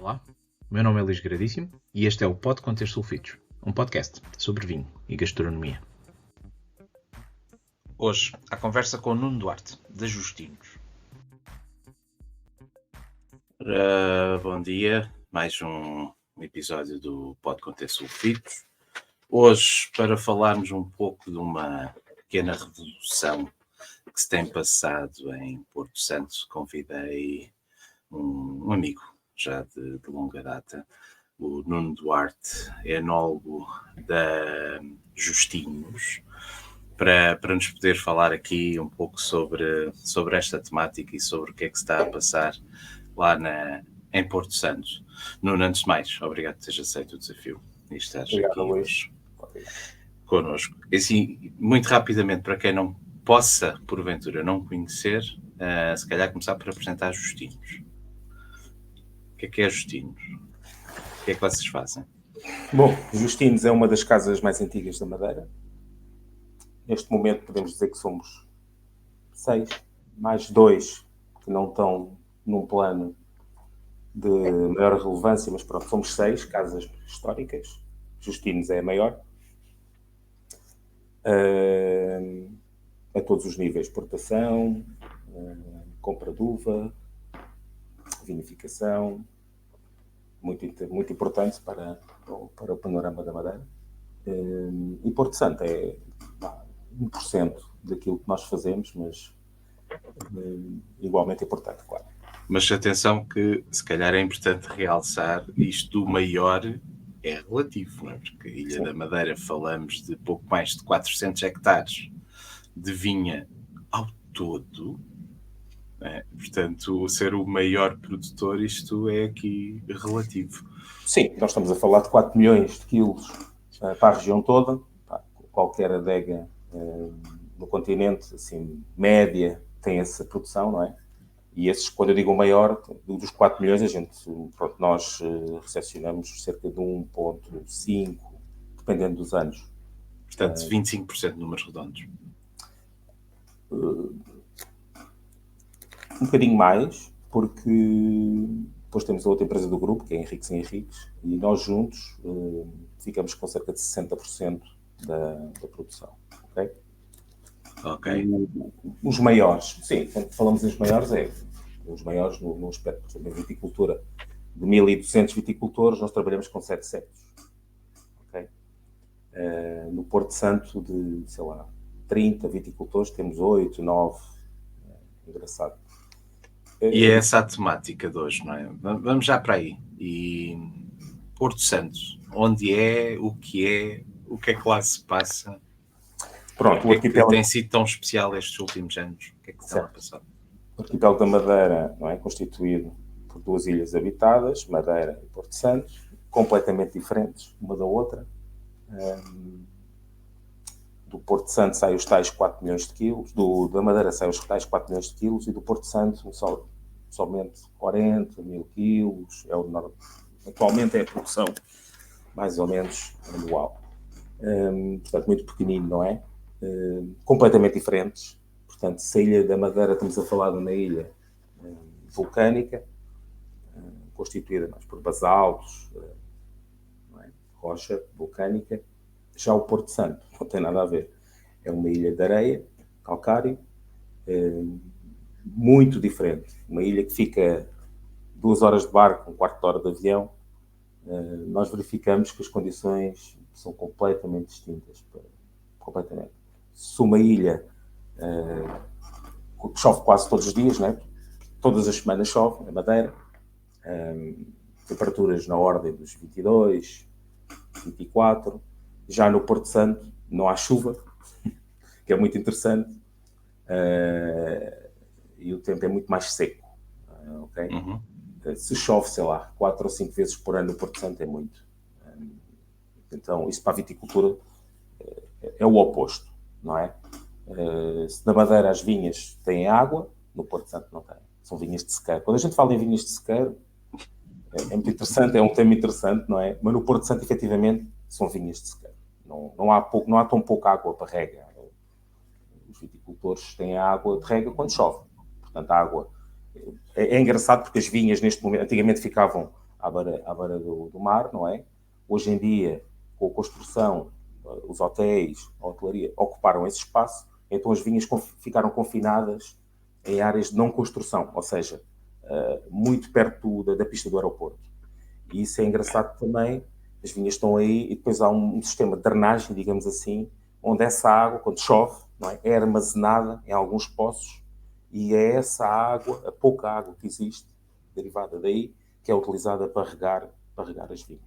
Olá, o meu nome é Luís Gradíssimo e este é o Pode Conter Sulfitos, um podcast sobre vinho e gastronomia. Hoje, a conversa com o Nuno Duarte, da Justinos. Bom dia, mais um episódio do Pode Conter Sulfitos. Hoje, para falarmos um pouco de uma pequena revolução que se tem passado em Porto Santo, convidei um amigo já de longa data, o Nuno Duarte, enólogo da Justinos, para nos poder falar aqui um pouco sobre esta temática e sobre o que é que se está a passar lá em Porto Santo. Nuno, antes de mais, obrigado por teres aceito o desafio e estares aqui hoje connosco. E assim, muito rapidamente, para quem não possa, porventura, não conhecer, se calhar começar por apresentar Justinos. O que é Justinos? O que é que vocês fazem? Bom, Justinos é uma das casas mais antigas da Madeira. Neste momento podemos dizer que somos 6, mais 2 que não estão num plano de maior relevância, mas pronto, somos 6 casas históricas. Justinos é a maior. A todos os níveis, exportação, compra de uva, vinificação, muito importante para o panorama da Madeira. E Porto Santo é 1% daquilo que nós fazemos, mas igualmente importante, claro. Mas atenção que, se calhar, é importante realçar isto do maior é relativo, não é? Porque a Ilha da Madeira falamos de pouco mais de 400 hectares de vinha ao todo, né? Portanto, ser o maior produtor, isto é aqui relativo. Sim, nós estamos a falar de 4 milhões de quilos para a região toda. Qualquer adega no continente, assim, média, tem essa produção, não é? E esses, quando eu digo o maior, dos 4 milhões, nós recepcionamos cerca de 1,5, dependendo dos anos. Portanto, 25% de números redondos. Um bocadinho mais, porque depois temos a outra empresa do grupo, que é Henriques & Henriques, e nós juntos ficamos com cerca de 60% da produção. Ok. Os maiores, sim, quando falamos dos maiores, os maiores no aspecto, por exemplo, da viticultura. De 1.200 viticultores, nós trabalhamos com 700. Okay? No Porto Santo, de, 30 viticultores, temos 8, 9. Engraçado. E é essa a temática de hoje, não é? Vamos já para aí. E Porto Santo, onde é, o que é que lá se passa? Pronto, o arquipélago tem sido tão especial estes últimos anos? O que é que está a passar? O arquipélago da Madeira, não é, constituído por 2 ilhas habitadas, Madeira e Porto Santo, completamente diferentes uma da outra. Do Porto Santo saem os tais 4 milhões de quilos, da Madeira saem os tais 4 milhões de quilos e do Porto Santo somente 40 mil quilos. Atualmente é a produção mais ou menos anual. Portanto, muito pequenino, não é? Completamente diferentes. Portanto, se a Ilha da Madeira, estamos a falar de uma ilha vulcânica, constituída mais por basaltos, não é? Rocha vulcânica. Já o Porto Santo não tem nada a ver. É uma ilha de areia, calcário, muito diferente. Uma ilha que fica 2 horas de barco, 1/4 de hora de avião. Nós verificamos que as condições são completamente distintas. Completamente. Se uma ilha chove quase todos os dias, né? Todas as semanas chove, na Madeira, temperaturas na ordem dos 22, 24. Já no Porto Santo não há chuva, que é muito interessante, e o tempo é muito mais seco. Okay? Uhum. Se chove, sei lá, 4 ou 5 vezes por ano no Porto Santo é muito. Então, isso para a viticultura é o oposto, não é? Se na Madeira as vinhas têm água, no Porto Santo não têm. São vinhas de sequeiro. Quando a gente fala em vinhas de sequeiro, é muito interessante, é um tema interessante, não é? Mas no Porto Santo, efetivamente, são vinhas de sequeiro. Não há tão pouca água para rega. Os viticultores têm água de rega quando chove. Portanto, a água... É engraçado porque as vinhas, neste momento, antigamente ficavam à beira do mar, não é? Hoje em dia, com a construção, os hotéis, a hotelaria, ocuparam esse espaço, então as vinhas ficaram confinadas em áreas de não construção, ou seja, muito perto da pista do aeroporto. E isso é engraçado também, as vinhas estão aí e depois há um sistema de drenagem, digamos assim, onde essa água, quando chove, não é armazenada em alguns poços e é essa água, a pouca água que existe, derivada daí, que é utilizada para regar as vinhas.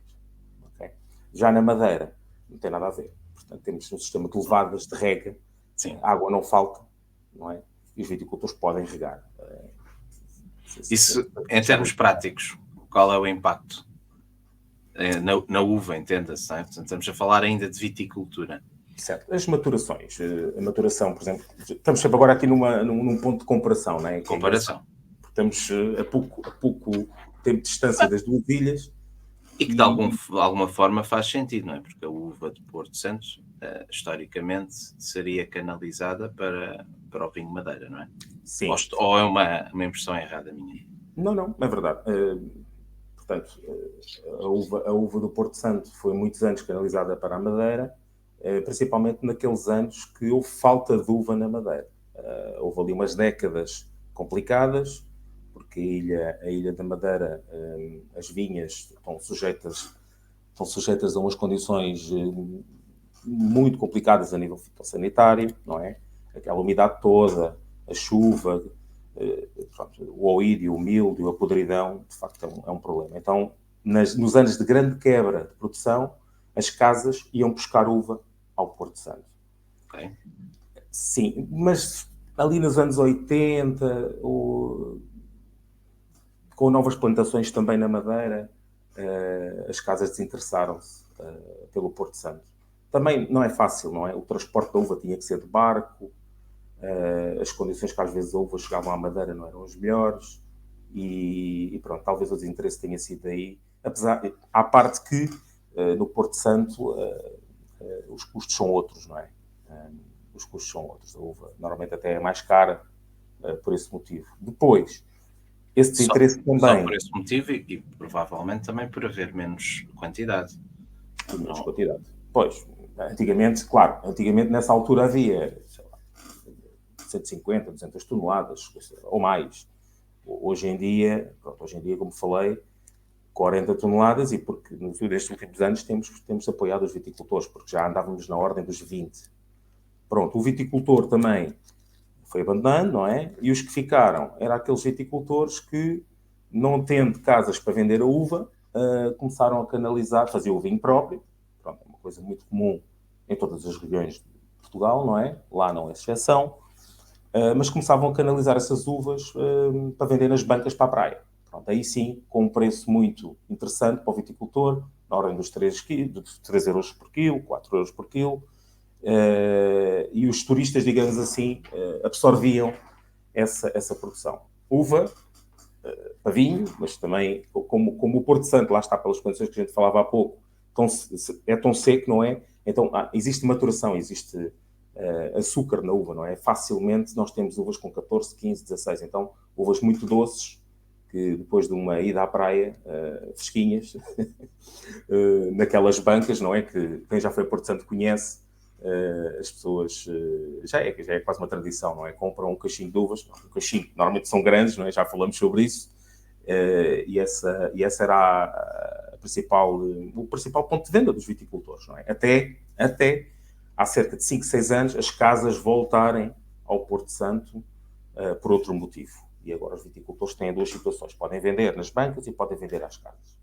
Okay? Já na Madeira, não tem nada a ver. Portanto, temos um sistema de levadas de rega, Sim. a água não falta, não é? E os viticultores podem regar. Isso, em termos práticos, qual é o impacto? Na uva, entenda-se, não é? Portanto, estamos a falar ainda de viticultura. Certo. As maturações. A maturação, por exemplo, estamos sempre agora aqui num ponto de comparação, não é? Comparação. Estamos a pouco tempo de distância das duas ilhas. E que de alguma forma faz sentido, não é? Porque a uva de Porto Santo, historicamente, seria canalizada para o vinho Madeira, não é? Sim. Ou é uma impressão errada minha? Não, é verdade. Portanto, a uva do Porto Santo foi muitos anos canalizada para a Madeira, principalmente naqueles anos que houve falta de uva na Madeira. Houve ali umas décadas complicadas, porque a ilha da Madeira, as vinhas estão sujeitas a umas condições muito complicadas a nível fitossanitário, não é? Aquela umidade toda, a chuva, o oídio, o míldio, a podridão, de facto é um problema. Então, nos anos de grande quebra de produção, as casas iam buscar uva ao Porto Santo. Okay. Sim, mas ali nos anos 80, com novas plantações também na Madeira, as casas desinteressaram-se pelo Porto Santo. Também não é fácil, não é? O transporte da uva tinha que ser de barco, as condições que às vezes a uva chegavam à Madeira não eram as melhores e pronto, talvez o desinteresse tenha sido aí. À parte que no Porto Santo os custos são outros, não é? Os custos são outros. A uva normalmente até é mais cara por esse motivo. Depois, esse desinteresse também... Só por esse motivo e provavelmente também por haver menos quantidade. Menos quantidade. Pois, antigamente nessa altura havia 150, 200 toneladas ou mais. Hoje em dia, como falei, 40 toneladas e porque nestes últimos anos temos apoiado os viticultores, porque já andávamos na ordem dos 20. Pronto, o viticultor também foi abandonando, não é? E os que ficaram eram aqueles viticultores que, não tendo casas para vender a uva, começaram a canalizar, faziam o vinho próprio. Pronto, é uma coisa muito comum em todas as regiões de Portugal, não é? Lá não é exceção. Mas começavam a canalizar essas uvas para vender nas bancas para a praia. Pronto, aí sim, com um preço muito interessante para o viticultor, na ordem dos 3 euros por quilo, 4 euros por quilo, e os turistas, digamos assim, absorviam essa produção. Uva para vinho, mas também, como o Porto Santo, lá está pelas condições que a gente falava há pouco, é tão seco, não é? Então, existe maturação, existe açúcar na uva, não é? Facilmente nós temos uvas com 14, 15, 16, então uvas muito doces, que depois de uma ida à praia, fresquinhas, naquelas bancas, não é? Que quem já foi a Porto Santo conhece, as pessoas, já é quase uma tradição, não é? Compram um cachinho de uvas, um cachinho, normalmente são grandes, não é? Já falamos sobre isso, e essa era o principal ponto de venda dos viticultores, não é? Até há cerca de 5, 6 anos, as casas voltarem ao Porto Santo por outro motivo. E agora os viticultores têm duas situações. Podem vender nas bancas e podem vender às casas.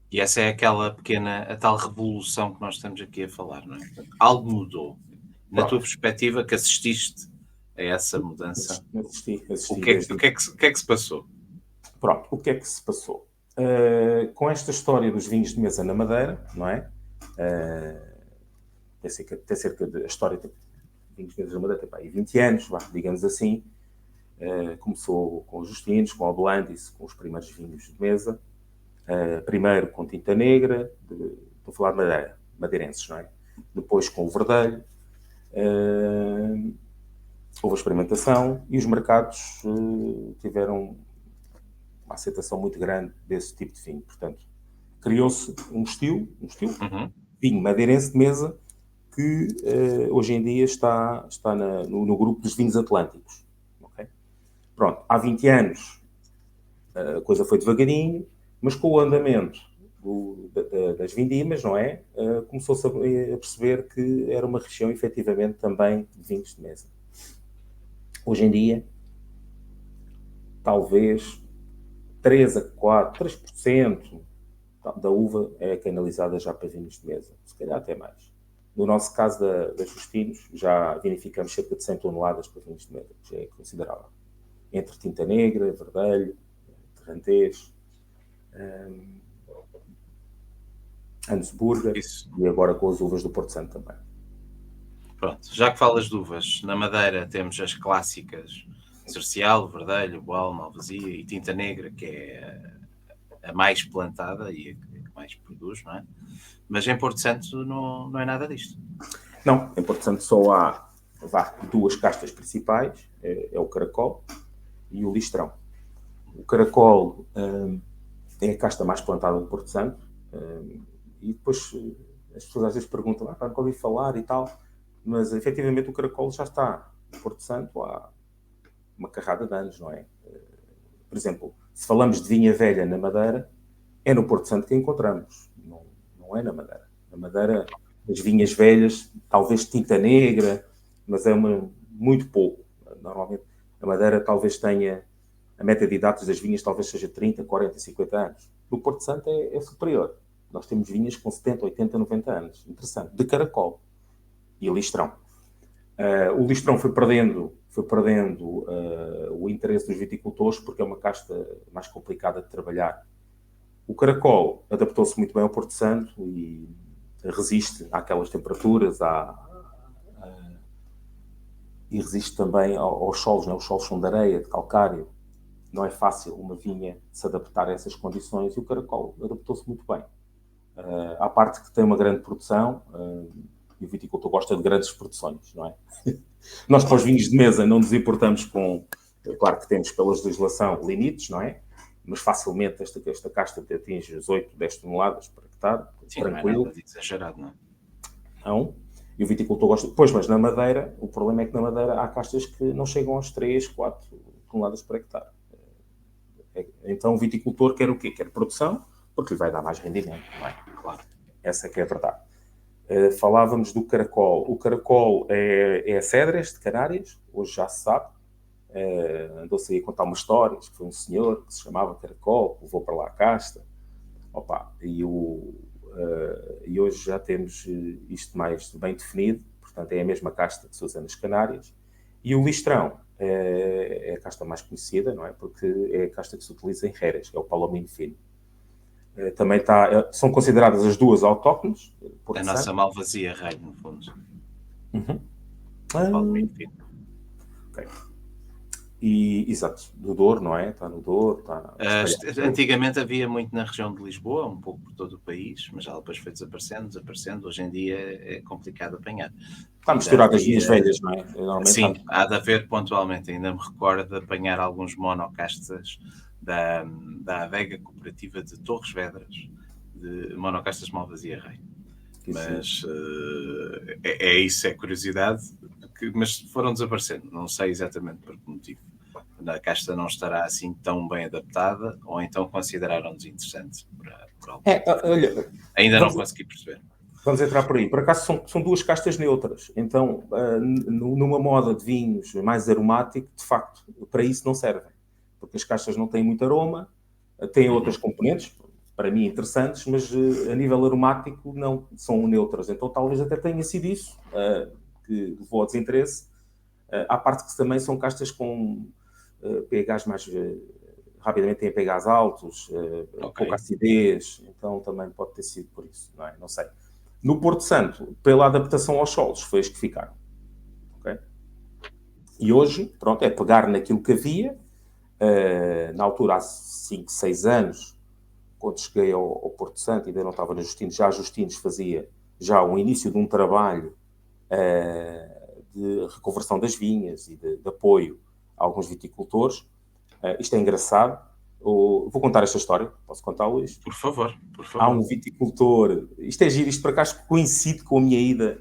E essa é a tal revolução que nós estamos aqui a falar, não é? Algo mudou. Na tua perspectiva, que assististe a essa mudança, assisti o que é que se passou? Pronto, o que é que se passou? Com esta história dos vinhos de mesa na Madeira, não é? Tem cerca de... A história de vinhos de mesa na Madeira tem 20 anos, digamos assim. Começou com os Justinos, com o Oblandis, com os primeiros vinhos de mesa. Primeiro com tinta negra, estou a falar de Madeira, madeirenses, não é? Depois com o verdelho. Houve a experimentação e os mercados tiveram uma aceitação muito grande desse tipo de vinho. Portanto, criou-se um estilo vinho madeirense de mesa, que hoje em dia está no grupo dos vinhos atlânticos. Okay? Pronto, há 20 anos a coisa foi devagarinho, mas com o andamento das vindimas, não é? Começou-se a perceber que era uma região, efetivamente, também de vinhos de mesa. Hoje em dia, talvez 3% da uva é canalizada já para vinhos de mesa, se calhar até mais. No nosso caso da Justinos, já vinificamos cerca de 100 toneladas para vinhos de mesa, que já é considerável. Entre Tinta Negra, Verdelho, Terrantês, Ansburger e agora com as uvas do Porto Santo também. Pronto, já que falas de uvas, na Madeira temos as clássicas Cercial, Verdelho, Boal, Malvasia e Tinta Negra, que é a mais plantada e a que mais produz, não é? Mas em Porto Santo não é nada disto. Não, em Porto Santo só há duas castas principais, é o Caracol e o Listrão. O Caracol é a casta mais plantada do Porto Santo, e depois as pessoas às vezes perguntam, nunca ouvi falar e tal, mas efetivamente o Caracol já está no Porto Santo há uma carrada de anos, não é? Por exemplo, se falamos de vinha velha na Madeira, é no Porto Santo que a encontramos, não é na Madeira. Na Madeira, as vinhas velhas, talvez Tinta Negra, mas é muito pouco. Normalmente, a Madeira talvez tenha, a média de idade das vinhas talvez seja 30, 40, 50 anos. No Porto Santo é superior. Nós temos vinhas com 70, 80, 90 anos. Interessante. De Caracol e Listrão. O Listrão foi perdendo o interesse dos viticultores porque é uma casta mais complicada de trabalhar. O Caracol adaptou-se muito bem ao Porto Santo e resiste àquelas temperaturas e resiste também aos solos. Os solos são de areia, de calcário. Não é fácil uma vinha se adaptar a essas condições e o Caracol adaptou-se muito bem. À parte que tem uma grande produção, e o viticultor gosta de grandes produções, não é? Nós, para os vinhos de mesa, não nos importamos com... Claro que temos, pela legislação, limites, não é? Mas facilmente esta casta atinge as 8, 10 toneladas por hectare. Sim, tranquilo. Não é nada de exagerado, não é? Não. E o viticultor gosta... Pois, mas na Madeira, o problema é que na Madeira há castas que não chegam aos 3, 4 toneladas por hectare. Então o viticultor quer o quê? Quer produção, porque lhe vai dar mais rendimento, não é? Claro. Essa é que é a verdade. Falávamos do Caracol. O Caracol é a Cedres de Canárias, hoje já se sabe. Andou-se aí a contar umas histórias, que foi um senhor que se chamava Caracol, que levou para lá a casta. E hoje já temos isto mais bem definido, portanto é a mesma casta que se usa nas Canárias. E o Listrão é a casta mais conhecida, não é? Porque é a casta que se utiliza em Jerez, é o Palomino Fino. Também são consideradas as duas autóctones. A nossa Malvasia Rei, no fundo. Palomino Fino. Ok. Exato, do Douro, não é? Está no Douro. Antigamente havia muito na região de Lisboa, um pouco por todo o país, mas ela depois foi desaparecendo. Hoje em dia é complicado apanhar. Está misturado as vinhas velhas, não é? Sim, há de haver pontualmente. Ainda me recordo de apanhar alguns monocastas da adega cooperativa de Torres Vedras, de monocastas Malvasia Rei. Mas isso, é curiosidade, mas foram desaparecendo. Não sei exatamente por que motivo. A casta não estará assim tão bem adaptada, ou então consideraram-nos interessantes por algo. Ainda não consegui perceber. Vamos entrar por aí. Por acaso são duas castas neutras. Então, numa moda de vinhos mais aromático, de facto, para isso não servem. Porque as castas não têm muito aroma, têm outras componentes, para mim interessantes, mas a nível aromático não são neutras. Então talvez até tenha sido isso que levou ao desinteresse. À parte que também são castas com pHs mais... rapidamente têm pHs altos, pouca acidez, então também pode ter sido por isso, não é? Não sei. No Porto Santo, pela adaptação aos solos, foi as que ficaram. Okay? E hoje, pronto, é pegar naquilo que havia. Na altura, há 5, 6 anos, quando cheguei ao Porto Santo, ainda não estava na Justinos, já a Justinos fazia já o início de um trabalho de reconversão das vinhas e de apoio a alguns viticultores. Isto é engraçado. Vou contar esta história. Posso contar, Luís? Por favor. Há um viticultor. Isto é giro, isto por acaso coincide com a minha ida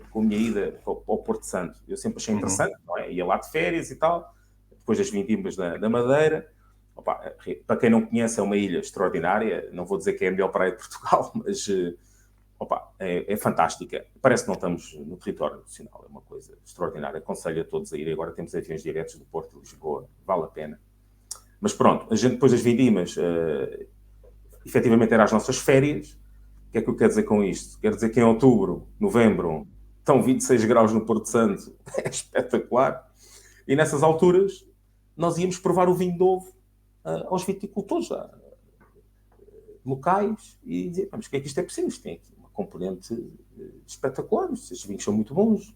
ao Porto Santo. Eu sempre achei interessante, não é? Ia lá de férias e tal, depois das vindimas da Madeira. Opa, para quem não conhece, é uma ilha extraordinária. Não vou dizer que é a melhor praia de Portugal, mas é fantástica. Parece que não estamos no território nacional. É uma coisa extraordinária. Aconselho a todos a ir. Agora temos aviões diretos do Porto de Lisboa. Vale a pena. Mas pronto, a gente depois das vindimas, efetivamente eram as nossas férias. O que é que eu quero dizer com isto? Quero dizer que em outubro, novembro, estão 26 graus no Porto Santo. É espetacular. E nessas alturas, nós íamos provar o vinho novo aos viticultores locais e dizer, mas o que é que isto é possível? Isto tem aqui uma componente espetacular. Estes vinhos são muito bons.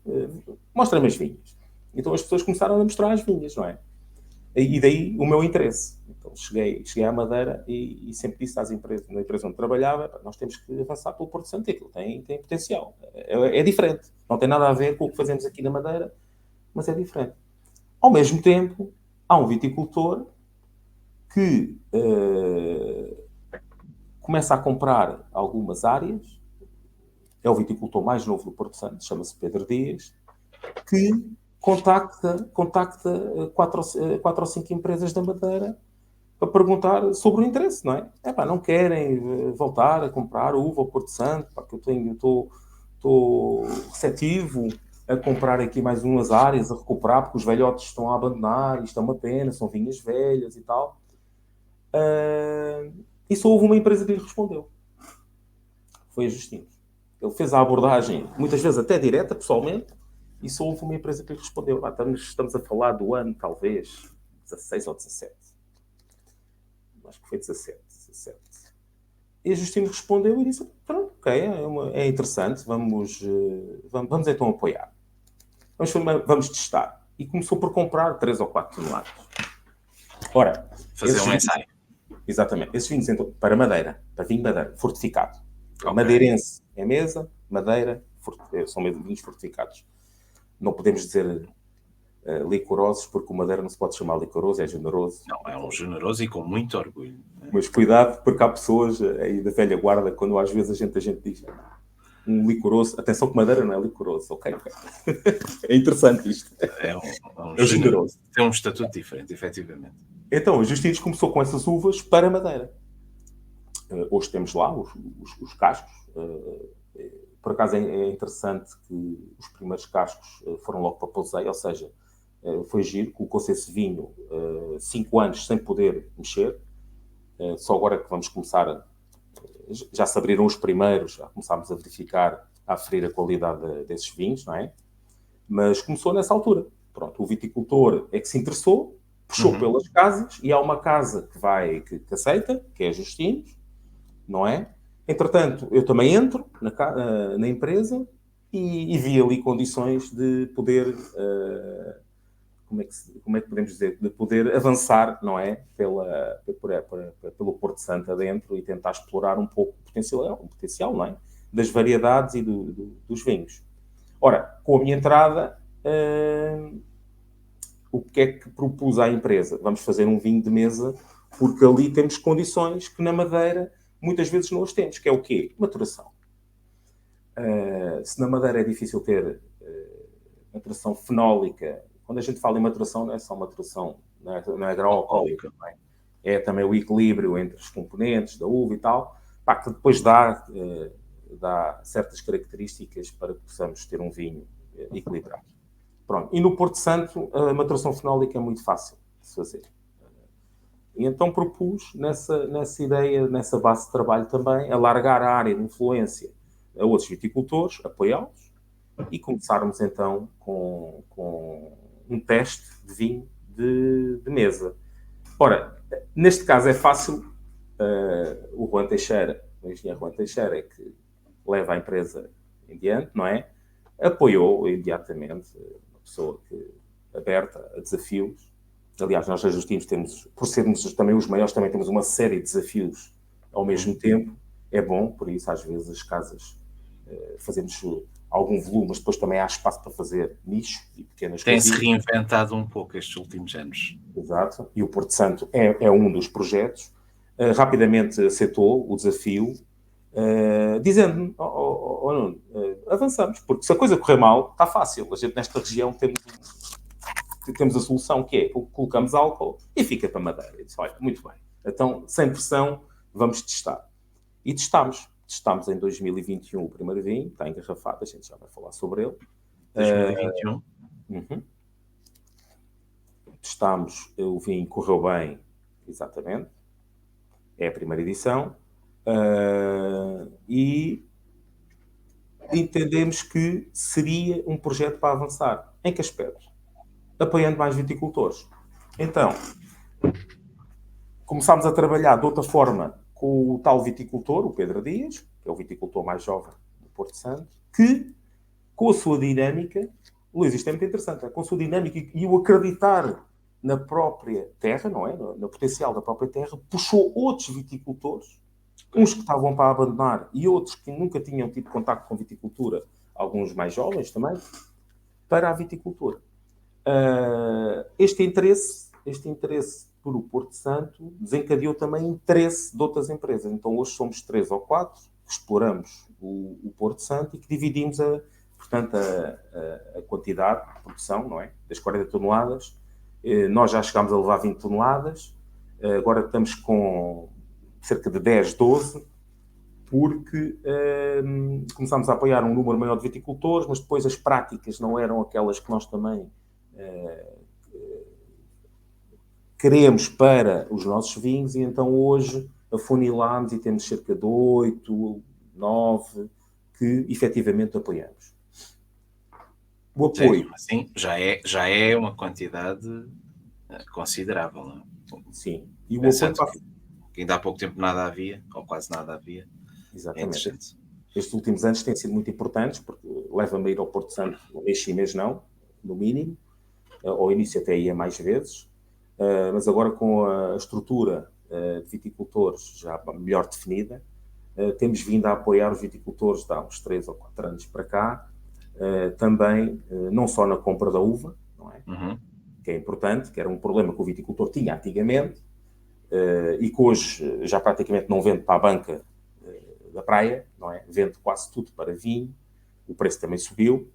Mostra-me as vinhas. Então as pessoas começaram a mostrar as vinhas, não é? E daí o meu interesse. Então cheguei à Madeira e sempre disse às empresas, na empresa onde trabalhava, nós temos que avançar pelo Porto Santo, aquilo tem potencial. É diferente. Não tem nada a ver com o que fazemos aqui na Madeira, mas é diferente. Ao mesmo tempo, há um viticultor que começa a comprar algumas áreas. É o viticultor mais novo do Porto Santo, chama-se Pedro Dias, que contacta 4 ou 5 empresas da Madeira para perguntar sobre o interesse, não é? Não querem voltar a comprar uva ao Porto Santo, que eu estou receptivo a comprar aqui mais umas áreas, a recuperar, porque os velhotes estão a abandonar, isto é uma pena, são vinhas velhas e tal. E só houve uma empresa que lhe respondeu. Foi a Justinos. Ele fez a abordagem, muitas vezes até direta, pessoalmente, e só houve uma empresa que lhe respondeu. Estamos a falar do ano, talvez, 16 ou 17. Acho que foi 17. E a Justino respondeu e disse, pronto, ok, é interessante, vamos então apoiar. Vamos testar. E começou por comprar 3 ou 4 toneladas. Ora, fazer um ensaio. Exatamente. Esses vinhos entram para Madeira, para vinho Madeira, fortificado. Okay. Madeirense é mesa, Madeira, são vinhos fortificados. Não podemos dizer licorosos, porque o Madeira não se pode chamar licoroso, é generoso. Não, é um generoso e com muito orgulho. Mas cuidado, porque há pessoas aí da velha guarda, quando às vezes a gente diz um licoroso, atenção que Madeira não é licoroso, ok. É interessante isto. É um generoso. Tem um estatuto diferente, efetivamente. Então, a Justinos começou com essas uvas para Madeira. Hoje temos lá os cascos. Por acaso é interessante que os primeiros cascos foram logo para Pousei, ou seja, foi giro, colocou-se esse vinho 5 anos sem poder mexer. Só agora que vamos começar já se abriram os primeiros, já começámos a verificar, a aferir a qualidade desses vinhos, não é? Mas começou nessa altura. Pronto, o viticultor é que se interessou, puxou pelas casas, e há uma casa que aceita, que é a Justinos, não é? Entretanto, eu também entro na empresa e vi ali condições de poder, como é que podemos dizer, de poder avançar, não é? Pelo Porto Santo adentro e tentar explorar um pouco o potencial, não é? Das variedades e dos vinhos. Ora, com a minha entrada, o que é que propus à empresa? Vamos fazer um vinho de mesa, porque ali temos condições que na Madeira muitas vezes não as temos, que é o quê? Maturação. Se na Madeira é difícil ter maturação fenólica, quando a gente fala em maturação, não é só maturação, não é agroalcoólica, não é? É também o equilíbrio entre os componentes da uva e tal, que depois dá certas características para que possamos ter um vinho equilibrado. Pronto. E no Porto Santo, a maturação fenólica é muito fácil de se fazer. E então propus, nessa ideia, nessa base de trabalho também, alargar a área de influência a outros viticultores, apoiá-los, e começarmos então com um teste de vinho de mesa. Ora, neste caso é fácil. O Juan Teixeira, o engenheiro Juan Teixeira, é que leva a empresa em diante, não é? Apoiou imediatamente, uma pessoa aberta a desafios. Aliás, nós, Justinos, por sermos também os maiores, também temos uma série de desafios ao mesmo tempo. É bom, por isso, às vezes, as casas fazemos algum volume, mas depois também há espaço para fazer nicho e pequenas coisas. Tem-se reinventado um pouco estes últimos anos. Exato. E o Porto Santo é um dos projetos. rapidamente aceitou o desafio, dizendo-me, Nuno, avançamos, porque se a coisa correr mal, está fácil. A gente nesta região temos a solução que é, colocamos álcool e fica para Madeira. Eu disse, olha, muito bem. Então, sem pressão, vamos testar. E testámos. Testámos em 2021 o primeiro vinho, está engarrafado, a gente já vai falar sobre ele. 2021? Testámos, o vinho correu bem, exatamente. É a primeira edição. E entendemos que seria um projeto para avançar. Em que aspecto? Apoiando mais viticultores. Então, começámos a trabalhar de outra forma com o tal viticultor, o Pedro Dias, que é o viticultor mais jovem do Porto Santo, que, com a sua dinâmica, Luís, isto é muito interessante, com a sua dinâmica e o acreditar na própria terra, não é? No potencial da própria terra, puxou outros viticultores, uns que estavam para abandonar e outros que nunca tinham tido contacto com viticultura, alguns mais jovens também, para a viticultura. Este interesse por o Porto Santo desencadeou também interesse de outras empresas. Então hoje somos 3 ou 4 que exploramos o Porto Santo e que dividimos a quantidade de produção, não é? Das 40 toneladas. Nós já chegámos a levar 20 toneladas, agora estamos com cerca de 10, 12, porque começámos a apoiar um número maior de viticultores, mas depois as práticas não eram aquelas que nós também queremos para os nossos vinhos, e então hoje afunilámos e temos cerca de 8, 9 que efetivamente apoiamos. O apoio. Sim, já é uma quantidade considerável, não é? Sim. E o apoio para... que ainda há pouco tempo nada havia, ou quase nada havia. Exatamente. Estes últimos anos têm sido muito importantes, porque leva-me a ir ao Porto Santo mês e mês não, no mínimo. Ao início até ia mais vezes. Mas agora com a estrutura de viticultores já melhor definida, temos vindo a apoiar os viticultores de há uns 3 ou 4 anos para cá, também não só na compra da uva, não é? Uhum. Que é importante, que era um problema que o viticultor tinha antigamente, e que hoje já praticamente não vende para a banca da praia, não é? Vende quase tudo para vinho, o preço também subiu.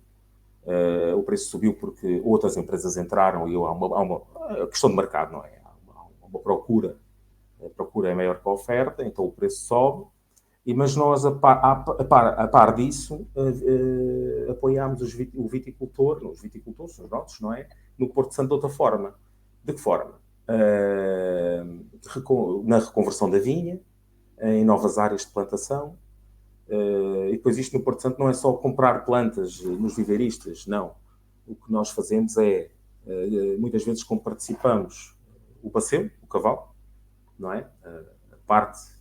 O preço subiu porque outras empresas entraram e há uma questão de mercado, não é? Há uma procura, a procura é maior que a oferta, então o preço sobe, mas nós, a par disso, apoiámos o viticultor, os viticultores, os nossos, não é? No Porto Santo de outra forma. De que forma? Na reconversão da vinha, em novas áreas de plantação. E depois isto no Porto Santo não é só comprar plantas nos viveiristas, não. O que nós fazemos é, muitas vezes como participamos, o passeio, o cavalo, não é? A parte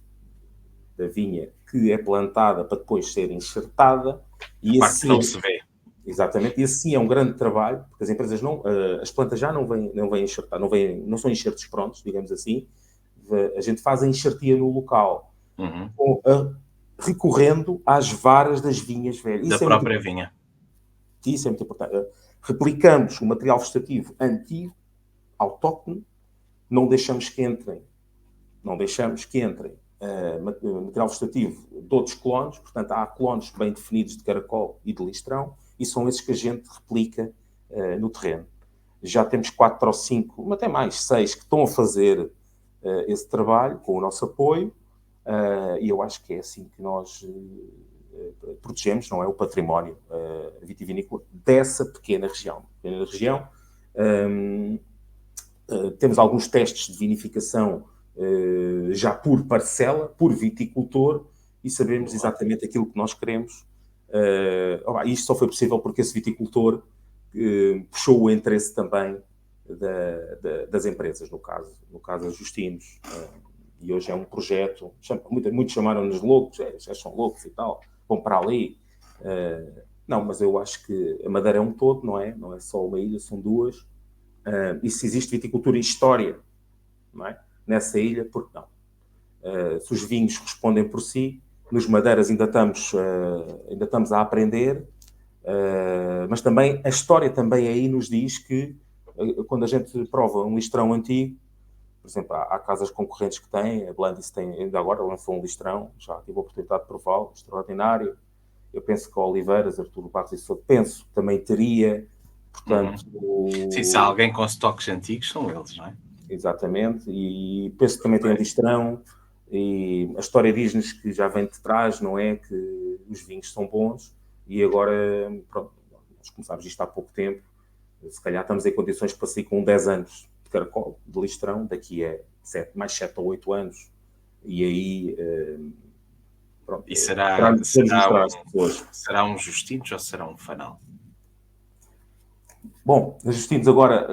da vinha que é plantada para depois ser enxertada. E parte assim, não se vê. Exatamente, e assim é um grande trabalho, porque as empresas as plantas já não vêm enxertar, não são enxertos prontos, digamos assim. A gente faz a enxertia no local, recorrendo às varas das vinhas velhas. Da própria vinha. Isso é muito importante. Replicamos o material vegetativo antigo, autóctone, não deixamos que entrem material vegetativo de outros clones, portanto há clones bem definidos de caracol e de listrão, e são esses que a gente replica no terreno. Já temos 4 ou 5, até mais, 6, que estão a fazer esse trabalho com o nosso apoio, e eu acho que é assim que nós protegemos, não é, o património vitivinícola dessa pequena região. Temos alguns testes de vinificação já por parcela, por viticultor, e sabemos exatamente aquilo que nós queremos. Isto só foi possível porque esse viticultor puxou o interesse também das empresas, no caso a Justinos. E hoje é um projeto, muitos chamaram-nos loucos, já são loucos e tal, vão para ali. Não, mas eu acho que a Madeira é um todo, não é? Não é só uma ilha, são duas. E se existe viticultura e história, não é? Nessa ilha, por que não? Se os vinhos respondem por si, nos madeiras ainda estamos a aprender, mas também a história também aí nos diz que quando a gente prova um listrão antigo, Por exemplo, há casas concorrentes que têm, a Blandis tem, ainda agora lançou um listrão, já tive a oportunidade de prová-lo, extraordinário. Eu penso que o Oliveiras, Arturo Barros e Souto, penso que também teria, portanto... Sim, se há alguém com estoques antigos, são eles, não é? Exatamente, e penso que também tem listrão, e a história diz-nos que já vem de trás, não é? Que os vinhos são bons, e agora, pronto, nós começámos isto há pouco tempo, se calhar estamos em condições para sair com 10 anos de caracol, de listrão, daqui a mais 7 ou 8 anos, e aí, pronto, E será um Justinhos ou será um Fanal? Bom, a Justinos agora,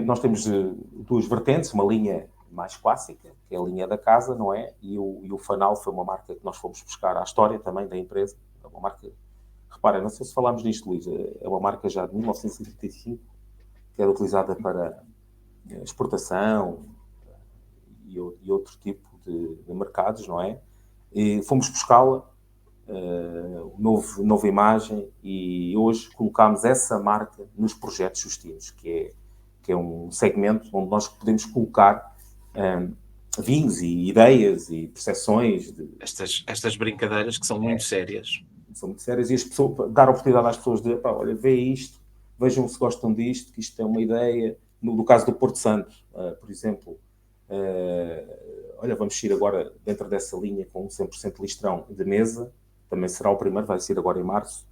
nós temos duas vertentes, uma linha mais clássica, que é a linha da casa, não é? E o Fanal foi uma marca que nós fomos buscar à história também da empresa. É uma marca, repara, não sei se falámos nisto, Luís, é uma marca já de 1935, que era utilizada para exportação e outro tipo de mercados, não é? E fomos buscá-la, nova imagem, e hoje colocámos essa marca nos projetos Justinos, que é um segmento onde nós podemos colocar vinhos e ideias e percepções. Estas brincadeiras que são muito sérias. São muito sérias, e as pessoas, dar a oportunidade às pessoas de, pá, olha, vê isto, vejam se gostam disto, que isto é uma ideia. No caso do Porto Santo, por exemplo, olha, vamos ir agora dentro dessa linha com 100% listrão de mesa. Também será o primeiro, vai ser agora em março.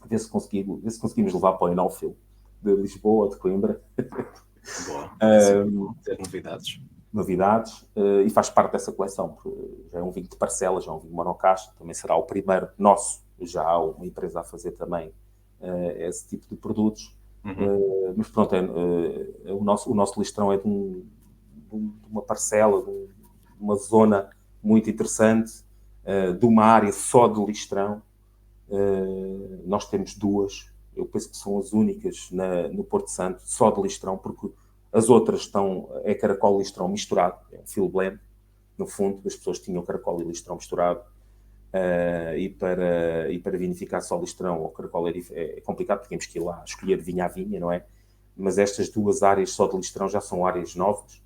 Ver se conseguimos levar para o Enófilo de Lisboa, de Coimbra. Boa. Ter novidades. E faz parte dessa coleção, porque já é um vinho de parcela, já é um vinho monocasta, também será o primeiro nosso. Já há uma empresa a fazer também esse tipo de produtos. Mas pronto, o nosso listrão é de uma parcela, de uma zona muito interessante, de uma área só de listrão. Nós temos duas, eu penso que são as únicas no Porto Santo, só de listrão, porque as outras é caracol e listrão misturado, é um field blend, no fundo, as pessoas tinham caracol e listrão misturado, e para vinificar só listrão ou caracol é complicado, porque temos que ir lá escolher vinha a vinha, não é? Mas estas duas áreas só de listrão já são áreas novas.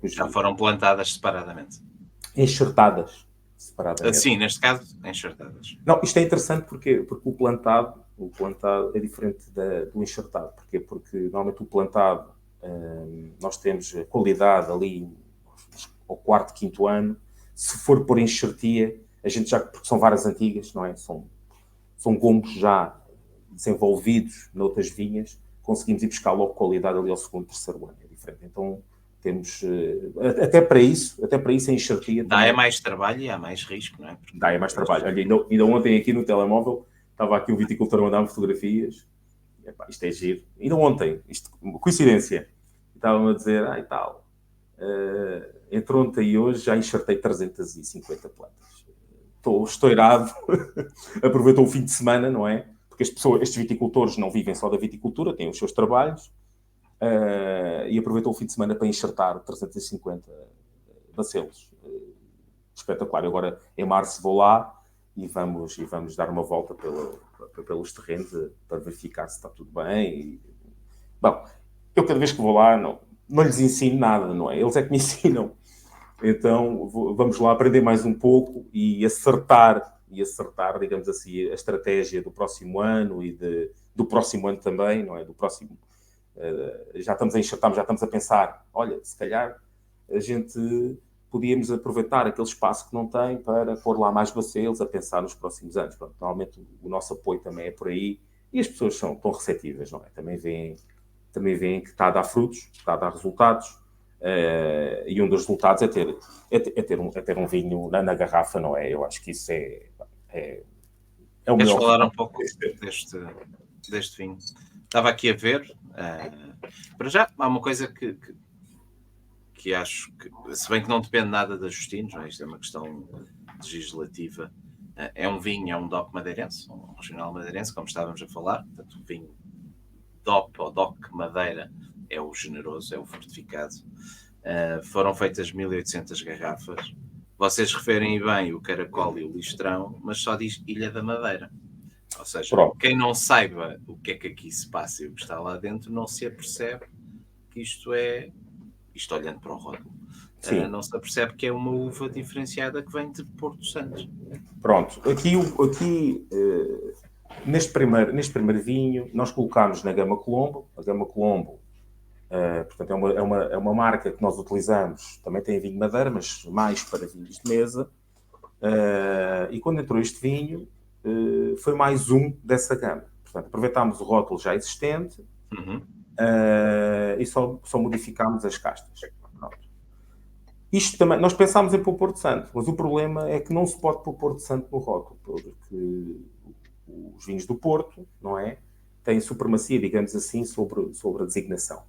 Já foram plantadas separadamente. Enxertadas separadamente. Sim, neste caso, enxertadas. Não, isto é interessante porque o plantado é diferente do enxertado. Porquê? Porque normalmente o plantado, nós temos qualidade ali ao quarto, quinto ano. Se for por enxertia, a gente porque são varas antigas, não é? São gombos já desenvolvidos noutras vinhas, conseguimos ir buscar logo qualidade ali ao segundo, terceiro ano. É diferente. Então, temos, até para isso a enxertia... Dá mais trabalho e há mais risco, não é? Dá mais trabalho. Olha, ainda ontem aqui no telemóvel, estava aqui um viticultor a mandar-me fotografias. Epá, isto é giro. Ainda ontem, coincidência, estava-me a dizer, e tal, entre ontem e hoje já enxertei 350 plantas. Estou estourado. Aproveitou o fim de semana, não é? Porque estes viticultores não vivem só da viticultura, têm os seus trabalhos. E aproveitou o fim de semana para enxertar 350 bacelos. Espetacular. Agora, em março, vou lá e vamos dar uma volta pelos terrenos para verificar se está tudo bem. Bom, eu cada vez que vou lá não lhes ensino nada, não é? Eles é que me ensinam. Então, vamos lá aprender mais um pouco e acertar, digamos assim, a estratégia do próximo ano e do próximo ano também, não é? Do próximo... já estamos a enxertar, já estamos a pensar, olha, se calhar a gente podíamos aproveitar aquele espaço que não tem para pôr lá mais bacelos, a pensar nos próximos anos. Pronto, normalmente o nosso apoio também é por aí e as pessoas estão receptivas, não é? Também veem que está a dar frutos, está a dar resultados, e um dos resultados é ter um vinho na garrafa, não é? Eu acho que isso é o melhor. Queres falar um pouco deste vinho? Estava aqui a ver, para já há uma coisa que acho que, se bem que não depende nada da Justinos, não é? Isto é uma questão legislativa, é um vinho, é um DOC madeirense, um regional madeirense, como estávamos a falar, portanto o vinho DOP ou DOC Madeira é o generoso, é o fortificado. Foram feitas 1800 garrafas. Vocês referem bem o caracol e o listrão, mas só diz Ilha da Madeira. Ou seja, quem não saiba o que é que aqui se passa e o que está lá dentro, não se apercebe que isto é isto olhando para o rótulo, Sim. não se apercebe que é uma uva diferenciada que vem de Porto Santo. Pronto, aqui neste primeiro vinho, nós colocámos na Gama Colombo. A Gama Colombo, portanto, é uma marca que nós utilizamos, também tem vinho Madeira, mas mais para vinhos de mesa. E quando entrou este vinho, foi mais um dessa gama. Portanto, aproveitámos o rótulo já existente e só modificámos as castas. Pronto. Isto também, nós pensámos em pôr Porto Santo, mas o problema é que não se pode pôr Porto Santo no rótulo, porque os vinhos do Porto, não é? Têm supremacia, digamos assim, sobre a designação.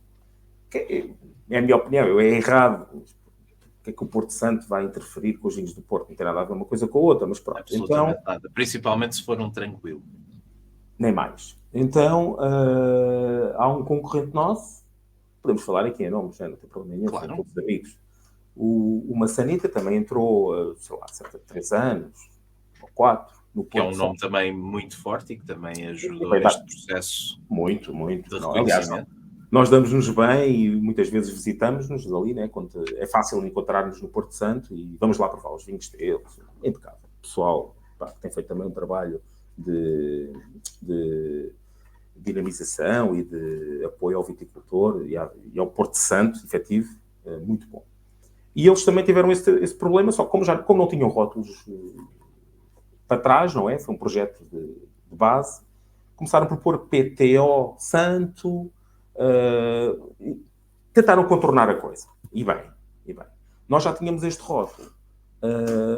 É a minha opinião, é errado. O que é que o Porto Santo vai interferir com os vinhos do Porto? Não tem nada a ver uma coisa com a outra, mas pronto. Absolutamente nada. Principalmente se for um tranquilo. Nem mais. Então, há um concorrente nosso, podemos falar aqui em nomes, não tem problema nenhum, Claro. são todos amigos. O Massanita também entrou, sei lá, cerca de 3 anos, ou 4, no Porto. Que é um nome também muito forte e que também ajudou Vai dar neste processo muito de Aliás, reconhecimento. nós damos-nos bem e muitas vezes visitamos-nos ali, né? Quando é fácil encontrar-nos no Porto Santo e vamos lá provar os vinhos deles. É impecável. O pessoal tem feito também um trabalho de dinamização e de apoio ao viticultor e ao Porto Santo, efetivo, muito bom. E eles também tiveram esse problema, só que como não tinham rótulos para trás, não é? Foi um projeto de base. Começaram por pôr PTO Santo, tentaram contornar a coisa. E bem. Nós já tínhamos este rótulo,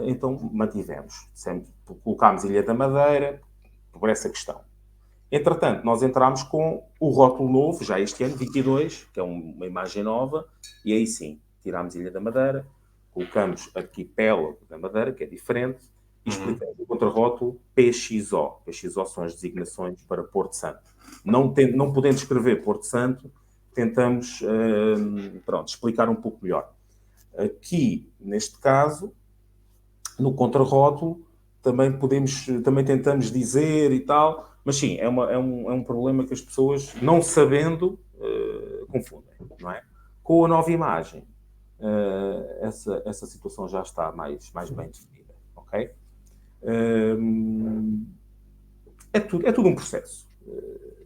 então mantivemos. Sempre colocámos Ilha da Madeira por essa questão. Entretanto, nós entramos com o rótulo novo, já este ano, 22, que é uma imagem nova, e aí sim, tirámos Ilha da Madeira, colocamos Arquipélago da Madeira, que é diferente, e explicamos o contrarótulo PXO. PXO são as designações para Porto Santo. Não podendo escrever Porto Santo, tentamos explicar um pouco melhor. Aqui, neste caso, no contrarótulo, também tentamos dizer e tal, mas sim, é um problema que as pessoas, não sabendo, confundem, não é? Com a nova imagem, essa situação já está mais bem definida, ok? É tudo um processo.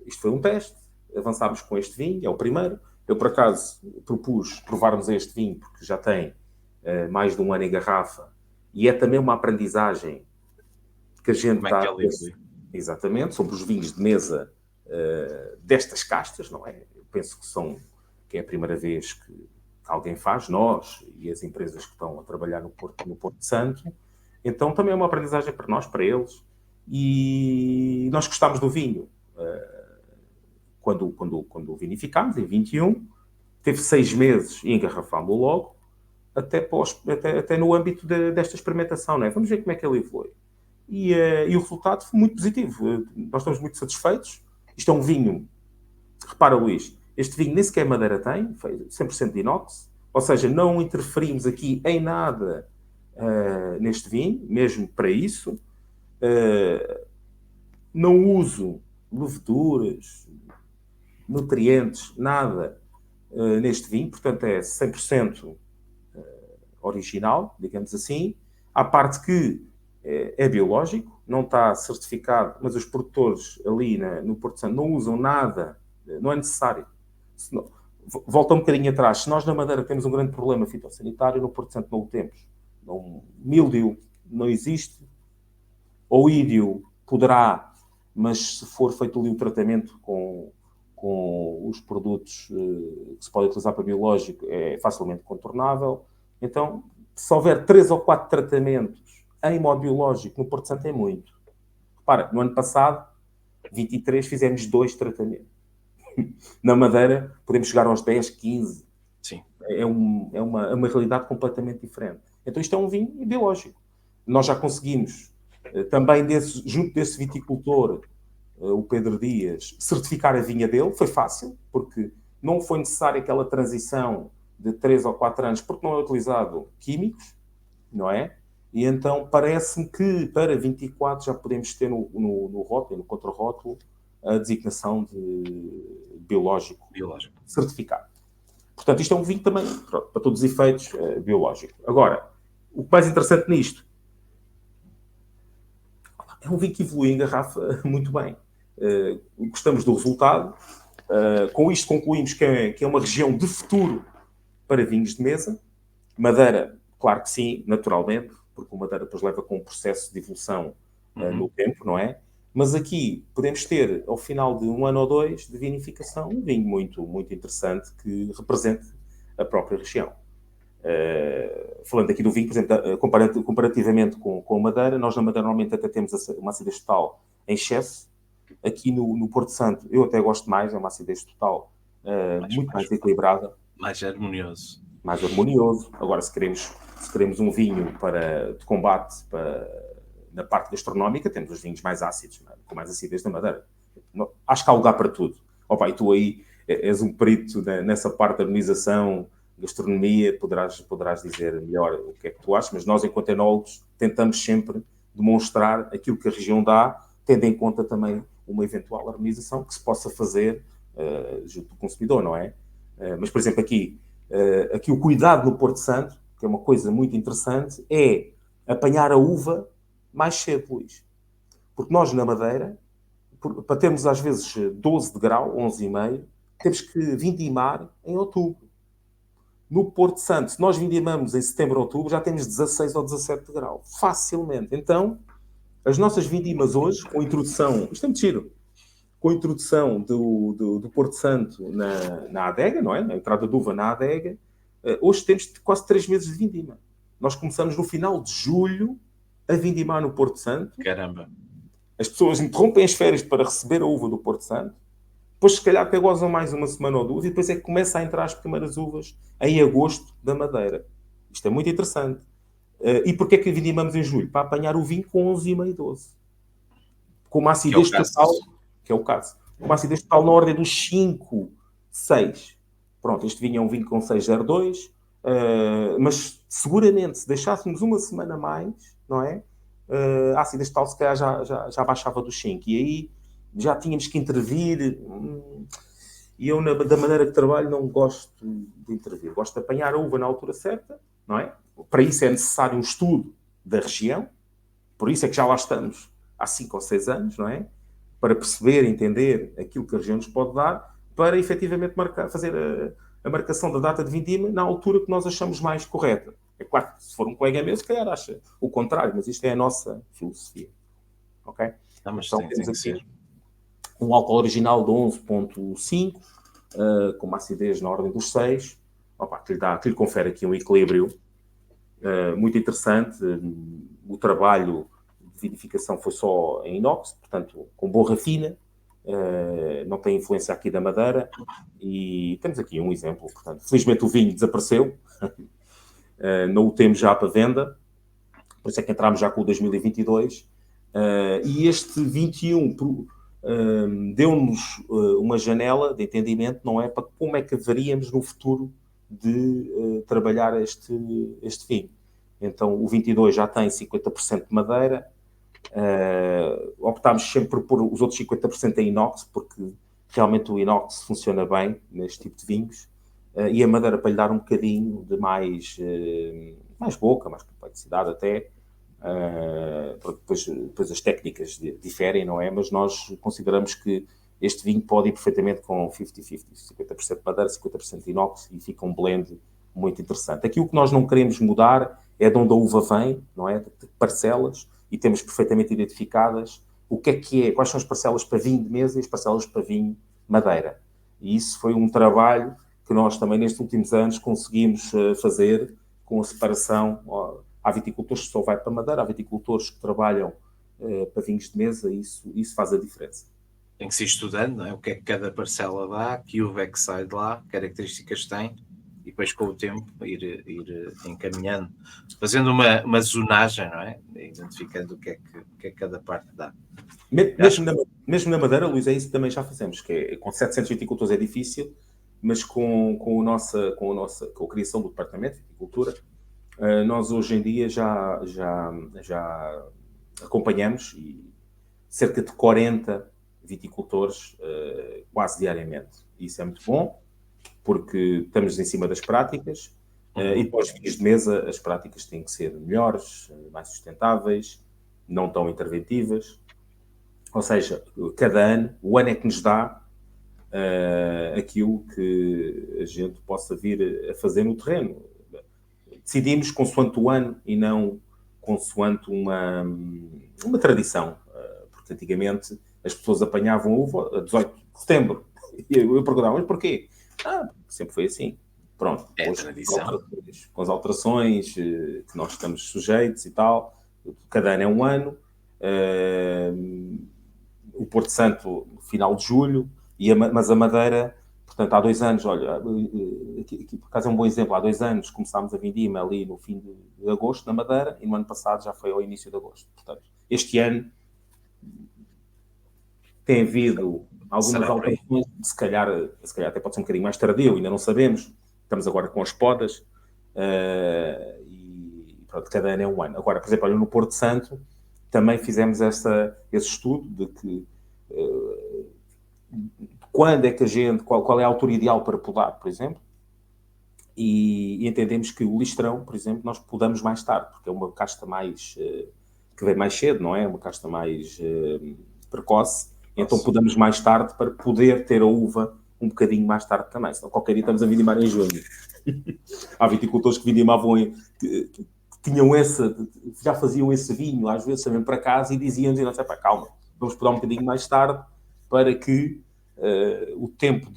Isto foi um teste, avançámos com este vinho, é o primeiro. Eu, por acaso, propus provarmos este vinho, porque já tem mais de um ano em garrafa, e é também uma aprendizagem que a gente está... Exatamente, sobre os vinhos de mesa destas castas, não é? Eu penso que é a primeira vez que alguém faz, nós e as empresas que estão a trabalhar no Porto Santo. Então também é uma aprendizagem para nós, para eles. E nós gostámos do vinho. Quando vinificámos, em 21, teve 6 meses e engarrafámos logo, até no âmbito desta experimentação, não é? Vamos ver como é que ele evolui. E o resultado foi muito positivo. Nós estamos muito satisfeitos. Isto é um vinho, repara, Luís, este vinho nem sequer madeira tem, foi 100% de inox, ou seja, não interferimos aqui em nada neste vinho, mesmo para isso. Não uso leveduras, nutrientes, nada neste vinho, portanto é 100% original, digamos assim. À parte que é biológico, não está certificado, mas os produtores ali no Porto Santo não usam nada, não é necessário. Volta um bocadinho atrás, se nós na Madeira temos um grande problema fitossanitário, no Porto Santo não o temos. Míldio não existe, ou ídio poderá, mas se for feito ali o tratamento com os produtos que se pode utilizar para biológico, é facilmente contornável. Então, se houver 3 ou 4 tratamentos em modo biológico, no Porto Santo é muito. Repara, no ano passado, 23, fizemos 2 tratamentos. Na Madeira, podemos chegar aos 10, 15. Sim. É uma realidade completamente diferente. Então, isto é um vinho biológico. Nós já conseguimos, também junto desse viticultor, o Pedro Dias, certificar a vinha dele. Foi fácil, porque não foi necessária aquela transição de 3 ou 4 anos, porque não é utilizado químicos, não é? E então parece-me que para 24 já podemos ter no rótulo, no contrarótulo, a designação de biológico certificado. Portanto, isto é um vinho também, pronto, para todos os efeitos, biológico. Agora, o mais interessante nisto é um vinho que evolui em garrafa muito bem. Gostamos do resultado. Com isto concluímos que é uma região de futuro para vinhos de mesa. Madeira, claro que sim, naturalmente, porque o Madeira depois leva com um processo de evolução no tempo, não é? Mas aqui podemos ter, ao final de 1 ano ou 2 de vinificação, um vinho muito, muito interessante que represente a própria região. Falando aqui do vinho, por exemplo, comparativamente com a Madeira, nós na Madeira normalmente até temos uma acidez total em excesso. Aqui no Porto Santo, eu até gosto mais, é uma acidez total muito mais equilibrada. Mais harmonioso. Mais harmonioso. Agora, se queremos um vinho de combate na parte gastronómica, temos os vinhos mais ácidos, com mais acidez da Madeira. Acho que há lugar para tudo. E tu aí és um perito nessa parte da harmonização, gastronomia, poderás dizer melhor o que é que tu achas, mas nós, enquanto enólogos, tentamos sempre demonstrar aquilo que a região dá, tendo em conta também uma eventual harmonização que se possa fazer junto do consumidor, não é? Mas, por exemplo, aqui o cuidado no Porto Santo, que é uma coisa muito interessante, é apanhar a uva mais cedo, Luís. Porque nós, na Madeira, para termos às vezes 12 de grau, 11,5, temos que vindimar em outubro. No Porto Santo, se nós vindimamos em setembro ou outubro, já temos 16 ou 17 de grau. Facilmente. Então, as nossas vindimas hoje, com a introdução... Isto é muito giro. Com a introdução do Porto Santo na adega, não é? Na entrada de uva na adega, hoje temos quase 3 meses de vindima. Nós começamos no final de julho a vindimar no Porto Santo. Caramba! As pessoas interrompem as férias para receber a uva do Porto Santo. Depois, se calhar, até gozam mais uma semana ou 2 e depois é que começa a entrar as primeiras uvas em agosto da Madeira. Isto é muito interessante. E porquê é que vindimamos em julho? Para apanhar o vinho com 11,5, 12. Com uma acidez total... que é o caso. Uma acidez total na ordem dos 5, 6. Pronto, este vinho é um vinho com 6,02, mas seguramente se deixássemos uma semana mais, não é? A acidez total se calhar já baixava dos 5. E aí já tínhamos que intervir. E eu, da maneira que trabalho, não gosto de intervir. Gosto de apanhar a uva na altura certa, não é? Para isso é necessário um estudo da região. Por isso é que já lá estamos há 5 ou 6 anos, não é? Para perceber, entender aquilo que a região nos pode dar, para efetivamente fazer a marcação da data de vindima na altura que nós achamos mais correta. É claro que se for um colega meu, se calhar acha o contrário, mas isto é a nossa filosofia. Ok? Mas então, tem temos que aqui ser. um álcool original de 11,5, com uma acidez na ordem dos 6, que lhe confere aqui um equilíbrio muito interessante. O trabalho de vinificação foi só em inox, portanto, com borra fina, não tem influência aqui da madeira, e temos aqui um exemplo. Portanto, felizmente o vinho desapareceu, não o temos já para venda, por isso é que entramos já com o 2022, e este 21 deu-nos uma janela de entendimento, não é? Para como é que haveríamos no futuro de trabalhar este vinho. Então, o 22 já tem 50% de madeira. Optámos sempre por pôr os outros 50% em inox, porque realmente o inox funciona bem neste tipo de vinhos, e a madeira para lhe dar um bocadinho de mais boca, mais complexidade até. Depois as técnicas diferem, não é? Mas nós consideramos que este vinho pode ir perfeitamente com 50-50, 50% de madeira, 50% de inox, e fica um blend muito interessante. Aqui o que nós não queremos mudar é de onde a uva vem, não é? De parcelas, e temos perfeitamente identificadas o que é, quais são as parcelas para vinho de mesa e as parcelas para vinho madeira. E isso foi um trabalho que nós também nestes últimos anos conseguimos fazer com a separação. Há viticultores que só vai para madeira, há viticultores que trabalham para vinhos de mesa, e isso faz a diferença. Tem que se ir estudando, não é? O que é que cada parcela dá, que uva é que sai de lá, que características tem, e depois com o tempo ir encaminhando, fazendo uma zonagem, não é? Identificando o que é que cada parte dá. Mesmo na madeira, Luís, é isso que também já fazemos, que é, com 700 viticultores é difícil, mas com a criação do departamento de viticultura, nós hoje em dia já acompanhamos cerca de 40 viticultores quase diariamente. Isso é muito bom, porque estamos em cima das práticas, e para os vinhos de mesa as práticas têm que ser melhores, mais sustentáveis, não tão interventivas. Ou seja, cada ano, o ano é que nos dá aquilo que a gente possa vir a fazer no terreno. Decidimos consoante o ano e não consoante uma tradição. Porque antigamente as pessoas apanhavam uva a 18 de setembro. E eu perguntava, mas porquê? Sempre foi assim. Pronto. É hoje, tradição. com as alterações que nós estamos sujeitos e tal, cada ano é um ano. O Porto Santo, final de julho, mas a Madeira, portanto, há 2 anos, olha, aqui por acaso é um bom exemplo, há 2 anos começámos a vindima ali no fim de agosto na Madeira e no ano passado já foi ao início de agosto. Portanto, este ano tem havido algumas alterações, se calhar até pode ser um bocadinho mais tardio, ainda não sabemos, estamos agora com as podas, e pronto, cada ano é um ano. Agora, por exemplo, olha, no Porto Santo também fizemos esse estudo de que quando é que qual é a altura ideal para podar, por exemplo, e entendemos que o listrão, por exemplo, nós podamos mais tarde, porque é uma casta mais que vem mais cedo, não é? Uma casta mais precoce, então podamos mais tarde para poder ter a uva um bocadinho mais tarde também, senão qualquer dia estamos a vindimar em junho. Há viticultores que vindimavam que tinham já faziam esse vinho, às vezes também para casa, e diziam, calma, vamos podar um bocadinho mais tarde para que o tempo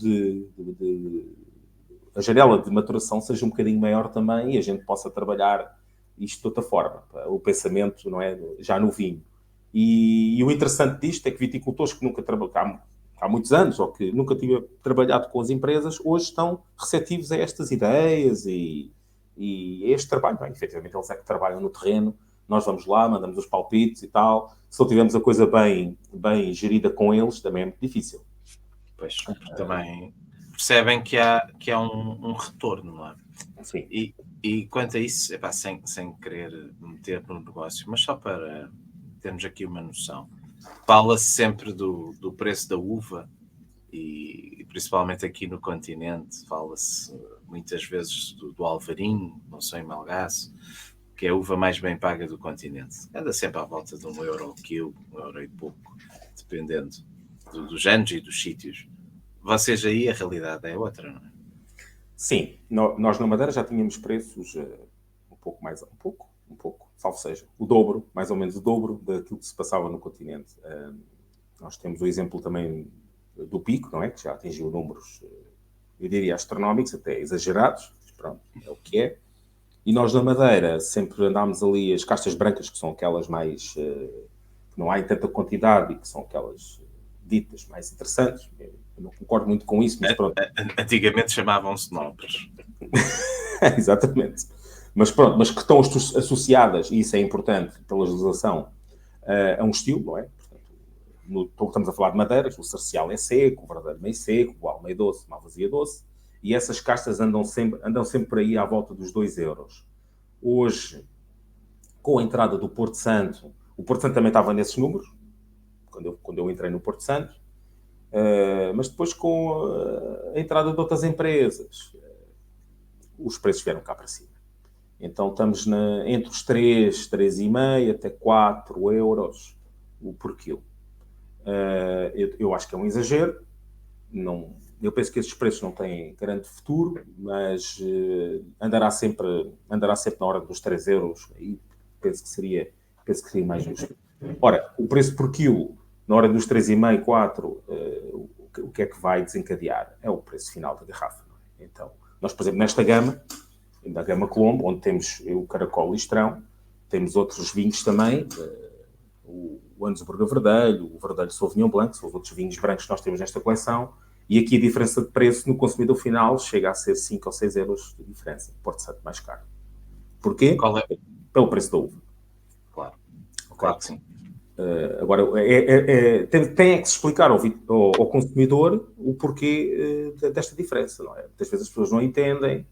a janela de maturação seja um bocadinho maior também e a gente possa trabalhar isto de outra forma. O pensamento, não é? Já no vinho. E o interessante disto é que viticultores que nunca trabalharam, há muitos anos, ou que nunca tinham trabalhado com as empresas, hoje estão receptivos a estas ideias e este trabalho. Bem, efetivamente, eles é que trabalham no terreno, nós vamos lá, mandamos os palpites e tal. Se não tivermos a coisa bem gerida com eles, também é muito difícil. Pois, também percebem que há um retorno, não é? Sim. E quanto a isso, sem querer meter no negócio, mas só para termos aqui uma noção, fala-se sempre do preço da uva e principalmente aqui no continente, fala-se muitas vezes do Alvarinho, não sei, em Melgaço, que é a uva mais bem paga do continente. Anda sempre à volta de €1 o quilo, €1 e pouco, dependendo dos anos e dos sítios. Vocês aí, a realidade é outra, não é? Sim, nós na Madeira já tínhamos preços um pouco, salvo seja, o dobro, mais ou menos o dobro daquilo que se passava no continente. Nós temos o exemplo também do Pico, não é? Que já atingiu números, eu diria, astronómicos, até exagerados, mas pronto, é o que é. E nós na Madeira sempre andámos ali, as castas brancas, que são aquelas mais, que não há em tanta quantidade e que são aquelas ditas mais interessantes. Eu não concordo muito com isso, mas pronto. Antigamente chamavam-se nobres. Exatamente. Mas pronto, mas que estão associadas, e isso é importante pela legislação, a um estilo, não é? Portanto, estamos a falar de madeiras, o cercial é seco, o verdadeiro meio seco, o almeio doce, malvasia doce, e essas castas andam sempre por aí à volta dos €2. Hoje, com a entrada do Porto Santo, o Porto Santo também estava nesses números, quando eu entrei no Porto Santo, mas depois com a entrada de outras empresas, os preços vieram cá para cima. Então estamos entre os 3,5 até €4 por quilo. Eu acho que é um exagero. Eu penso que esses preços não têm grande futuro, mas andará sempre na hora dos €3. Aí penso que seria mais justo. Ora, o preço por quilo, na hora dos 3,5, 4, o que é que vai desencadear? É o preço final da garrafa. Não é? Então, nós, por exemplo, nesta gama, da gama Colombo, onde temos o Caracol Listrão, temos outros vinhos também, o Ansburger Verdelho, o Verdelho Sauvignon Blanc, são os outros vinhos brancos que nós temos nesta coleção, e aqui a diferença de preço no consumidor final chega a ser 5 ou 6 euros de diferença, Porto Santo mais caro. Porquê? Qual é? Pelo preço da uva. Claro. Okay? Claro que sim. Agora, tem que se explicar ao consumidor o porquê desta diferença, não é? Muitas vezes as pessoas não entendem,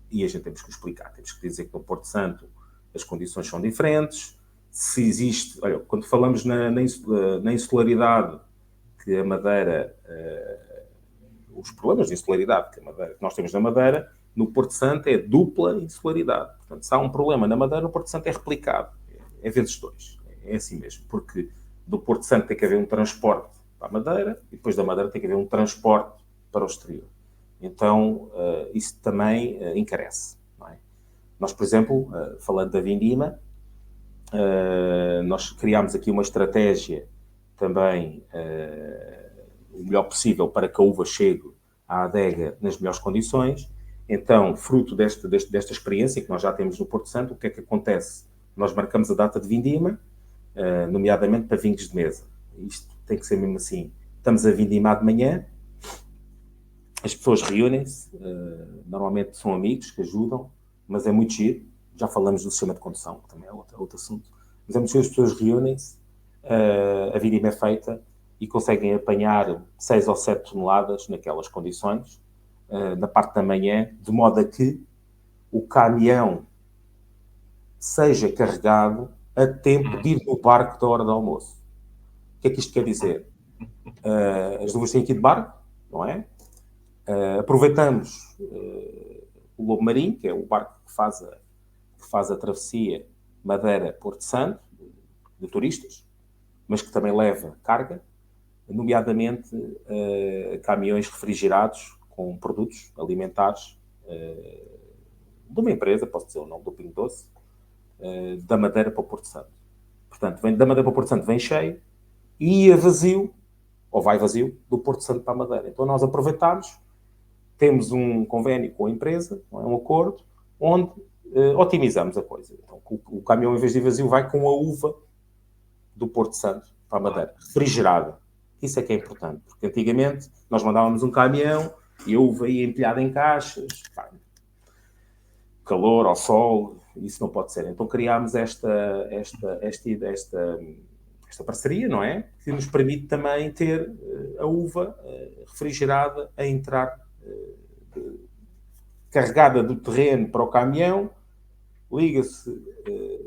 e a gente temos que explicar. Temos que dizer que no Porto Santo as condições são diferentes. Se existe... Olha, quando falamos na insularidade, que a Madeira os problemas de insularidade que nós temos na Madeira, no Porto Santo é dupla insularidade. Portanto, se há um problema na Madeira, no Porto Santo é replicado. É vezes 2. É assim mesmo. Porque do Porto Santo tem que haver um transporte para a Madeira e depois da Madeira tem que haver um transporte para o exterior. Então, isso também encarece. Não é? Nós, por exemplo, falando da vindima, nós criámos aqui uma estratégia também o melhor possível para que a uva chegue à adega nas melhores condições. Então, fruto desta experiência que nós já temos no Porto Santo, o que é que acontece? Nós marcamos a data de vindima, nomeadamente para vinhos de mesa. Isto tem que ser mesmo assim. Estamos a vindimar de manhã, as pessoas reúnem-se, normalmente são amigos que ajudam, mas é muito giro. Já falamos do sistema de condução, que também é outro assunto. Mas é muito giro, as pessoas reúnem-se, a vindima é feita e conseguem apanhar 6 ou 7 toneladas naquelas condições, na parte da manhã, de modo a que o caminhão seja carregado a tempo de ir no barco da hora do almoço. O que é que isto quer dizer? As uvas têm aqui de barco, não é? Aproveitamos o Lobo Marinho, que é o barco que faz a travessia Madeira-Porto Santo, de turistas, mas que também leva carga, nomeadamente caminhões refrigerados com produtos alimentares de uma empresa, posso dizer o nome do Pingo Doce, da Madeira para o Porto Santo. Portanto, da Madeira para o Porto Santo vem cheio e ia vazio, ou vai vazio, do Porto Santo para a Madeira. Então nós aproveitamos, temos um convênio com a empresa, um acordo, onde otimizamos a coisa. Então, o caminhão, em vez de ir vazio, vai com a uva do Porto Santo para a Madeira, refrigerada. Isso é que é importante, porque antigamente nós mandávamos um caminhão e a uva ia empilhada em caixas, calor ao sol, isso não pode ser. Então criámos esta parceria, não é? Que nos permite também ter a uva refrigerada a entrar carregada do terreno para o caminhão, liga-se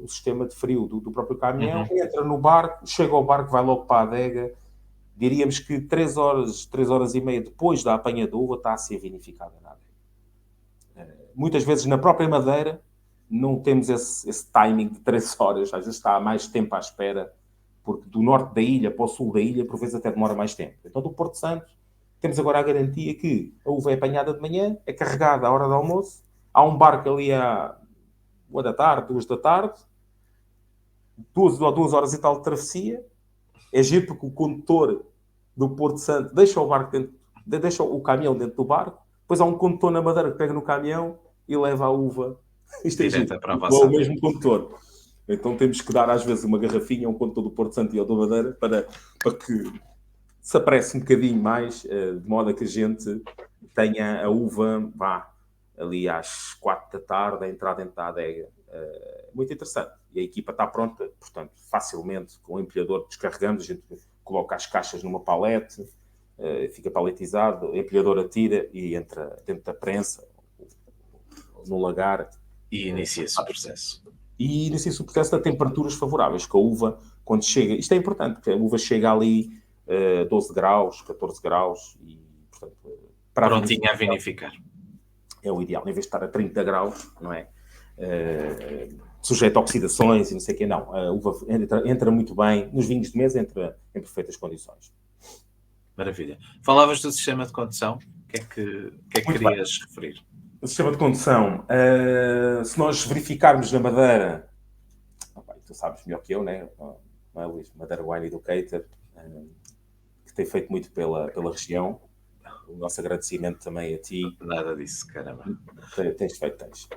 o sistema de frio do próprio caminhão, entra no barco, chega ao barco, vai logo para a adega. Diríamos que 3 horas e meia depois da apanha da uva está a ser vinificada na adega. Muitas vezes na própria Madeira não temos esse timing de 3 horas, às vezes está há mais tempo à espera, porque do norte da ilha para o sul da ilha, por vezes até demora mais tempo. Então, do Porto Santo, temos agora a garantia que a uva é apanhada de manhã, é carregada à hora do almoço, há um barco ali à 1 da tarde, 2 da tarde, 2 horas e tal de travessia. É giro porque o condutor do Porto Santo deixa o caminhão dentro do barco, depois há um condutor na Madeira que pega no caminhão e leva a uva. Isto é giro, o mesmo condutor. Então temos que dar às vezes uma garrafinha a um condutor do Porto Santo e ao da Madeira para que se apresse um bocadinho mais, de modo a que a gente tenha a uva ali às 4 da tarde a entrar dentro da adega. Muito interessante. E a equipa está pronta, portanto, facilmente, com o empilhador descarregamos, a gente coloca as caixas numa palete, fica paletizado, o empilhador atira e entra dentro da prensa, no lagar. E inicia-se o processo. E inicia-se o processo a temperaturas favoráveis, que a uva, quando chega... Isto é importante, porque a uva chega ali 12 graus, 14 graus, e, portanto... Prontinha a vinificar. É o ideal, em vez de estar a 30 graus, não é? Sujeito a oxidações e não sei o quê, não. A uva entra muito bem, nos vinhos de mesa entra em perfeitas condições. Maravilha. Falavas do sistema de condução, o que é que querias referir? O sistema de condução, se nós verificarmos na Madeira, tu sabes melhor que eu, né? Não é, Luís? Madeira Wine Educator, que tem feito muito pela região. O nosso agradecimento também a ti. Nada disso, caramba. Tens.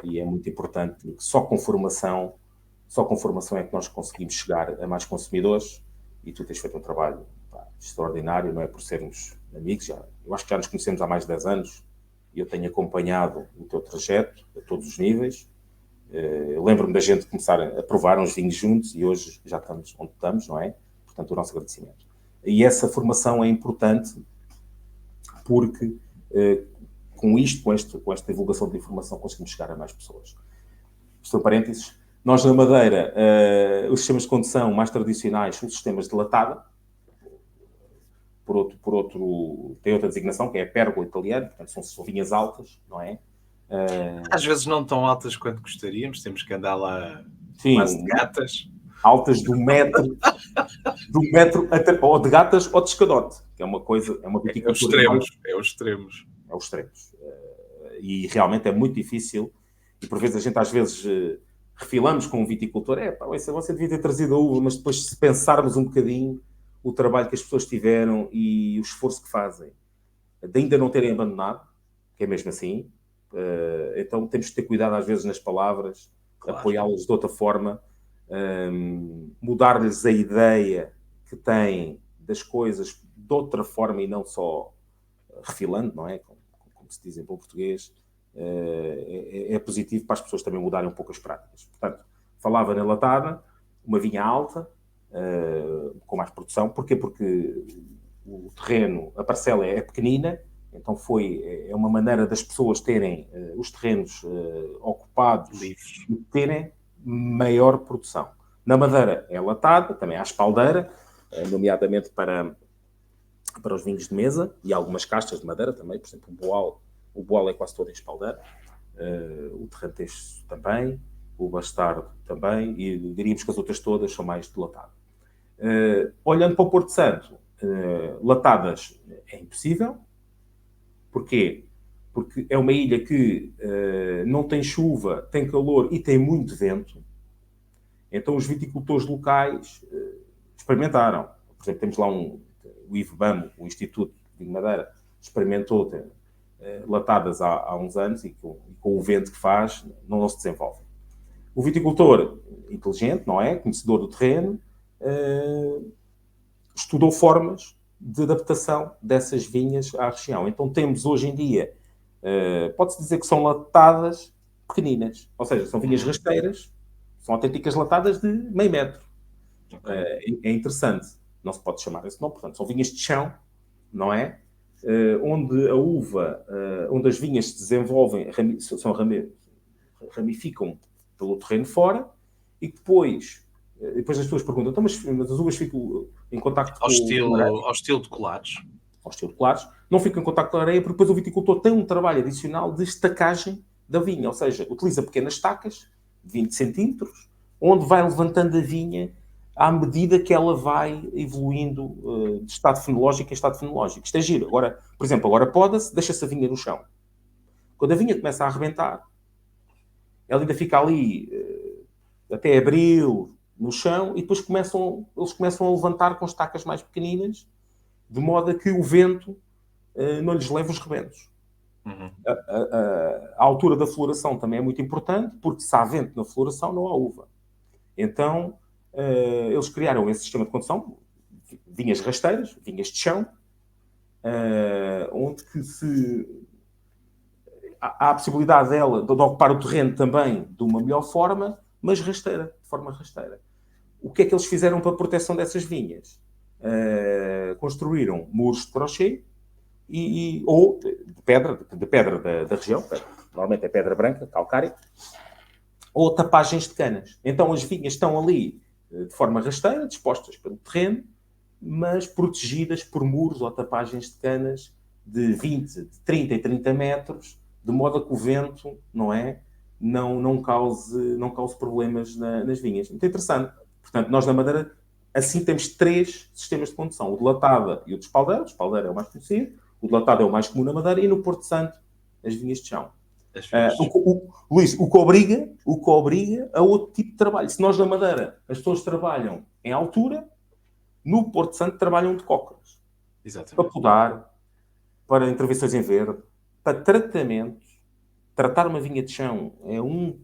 E é muito importante, porque só com formação é que nós conseguimos chegar a mais consumidores, e tu tens feito um trabalho extraordinário, não é por sermos amigos, eu acho que já nos conhecemos há mais de 10 anos, e eu tenho acompanhado o teu trajeto a todos os níveis. Eu lembro-me da gente começar a provar uns vinhos juntos, e hoje já estamos onde estamos, não é? Portanto, o nosso agradecimento. E essa formação é importante, porque com esta divulgação de informação conseguimos chegar a mais pessoas. Estou parênteses. Nós na Madeira, os sistemas de condução mais tradicionais são os sistemas de latada, tem outra designação, que é a pérgola italiana, portanto são vinhas altas, não é? Às vezes não tão altas quanto gostaríamos, temos que andar lá Sim, quase de gatas. altas do metro até, ou de gatas ou de escadote, que é uma coisa, é uma viticultura. É os extremos. É os extremos. E realmente é muito difícil, e por vezes a gente às vezes refilamos com um viticultor, você devia ter trazido a uva, mas depois se pensarmos um bocadinho o trabalho que as pessoas tiveram e o esforço que fazem, de ainda não terem abandonado, que é mesmo assim, então temos que ter cuidado às vezes nas palavras, claro, apoiá-los de outra forma, mudar-lhes a ideia que têm das coisas de outra forma e não só refilando, não é? Como se diz em bom português, é positivo para as pessoas também mudarem um pouco as práticas. Portanto, falava na latada, uma vinha alta, com mais produção. Porquê? Porque o terreno, a parcela é pequenina, então é uma maneira das pessoas terem os terrenos ocupados e terem maior produção. Na madeira é latada, também há espaldeira, nomeadamente para os vinhos de mesa e algumas castas de madeira também, por exemplo, o boal é quase todo em espaldeira, o terranteixo também, o bastardo também, e diríamos que as outras todas são mais de latado. Olhando para o Porto Santo, latadas é impossível. Porquê? Porque é uma ilha que não tem chuva, tem calor e tem muito vento. Então os viticultores locais experimentaram. Por exemplo, temos lá o IVBAM, o Instituto de Madeira, experimentou latadas há uns anos e com o vento que faz não se desenvolve. O viticultor, inteligente, não é? Conhecedor do terreno, estudou formas de adaptação dessas vinhas à região. Então temos hoje em dia, pode-se dizer que são latadas pequeninas, ou seja, são vinhas rasteiras, são autênticas latadas de meio metro. É interessante, não se pode chamar esse nome, portanto, são vinhas de chão, não é? Onde a uva, onde as vinhas se desenvolvem, ramificam pelo terreno fora, e depois as pessoas perguntam, então, mas as uvas ficam em contacto ao estilo de colares. Ao estilo de colares. Não ficam em contacto com a areia, porque depois o viticultor tem um trabalho adicional de estacagem da vinha, ou seja, utiliza pequenas estacas, de 20 centímetros, onde vai levantando a vinha à medida que ela vai evoluindo de estado fenológico em estado fenológico. Isto é giro. Agora, por exemplo, agora poda-se, deixa-se a vinha no chão. Quando a vinha começa a arrebentar, ela ainda fica ali até abril, no chão, e depois eles começam a levantar com estacas mais pequeninas, de modo a que o vento não lhes leve os rebentos. Uhum. A altura da floração também é muito importante, porque se há vento na floração, não há uva. Então, eles criaram esse sistema de condução, vinhas rasteiras, vinhas de chão, onde que há a possibilidade dela de ocupar o terreno também de uma melhor forma, mas rasteira, de forma rasteira. O que é que eles fizeram para a proteção dessas vinhas? Construíram muros de crochê ou de pedra da região, normalmente é pedra branca, calcária, ou tapagens de canas. Então as vinhas estão ali de forma rasteira, dispostas pelo terreno, mas protegidas por muros ou tapagens de canas de 20, de 30 e 30 metros, de modo a que o vento, não cause problemas nas vinhas. Muito interessante. Portanto, nós na Madeira, assim temos 3 sistemas de condução. O de latada e o de espaldeira. O de espaldeira é o mais conhecido. O de latada é o mais comum na Madeira. E no Porto Santo, as vinhas de chão. Luís, o que obriga a outro tipo de trabalho. Se nós na Madeira as pessoas trabalham em altura, no Porto Santo trabalham de cócoras. Exatamente. Para podar, para intervenções em verde, para tratamentos. Tratar uma vinha de chão é um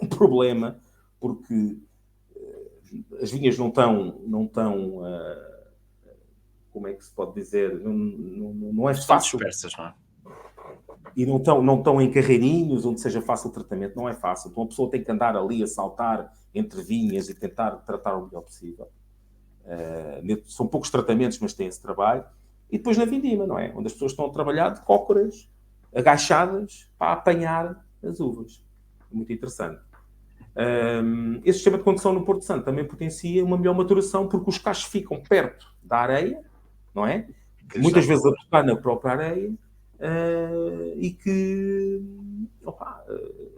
problema, porque as vinhas não estão como é que se pode dizer? Não é fácil. Dispersas, não é? E não estão em carreirinhos onde seja fácil o tratamento. Não é fácil. Então a pessoa tem que andar ali a saltar entre vinhas e tentar tratar o melhor possível. São poucos tratamentos, mas tem esse trabalho. E depois na vindima, não é? Onde as pessoas estão a trabalhar de cócoras, agachadas, para apanhar as uvas. Muito interessante. Esse sistema de condução no Porto Santo também potencia uma melhor maturação, porque os cachos ficam perto da areia, não é? Que Muitas está vezes a tocar na própria areia e que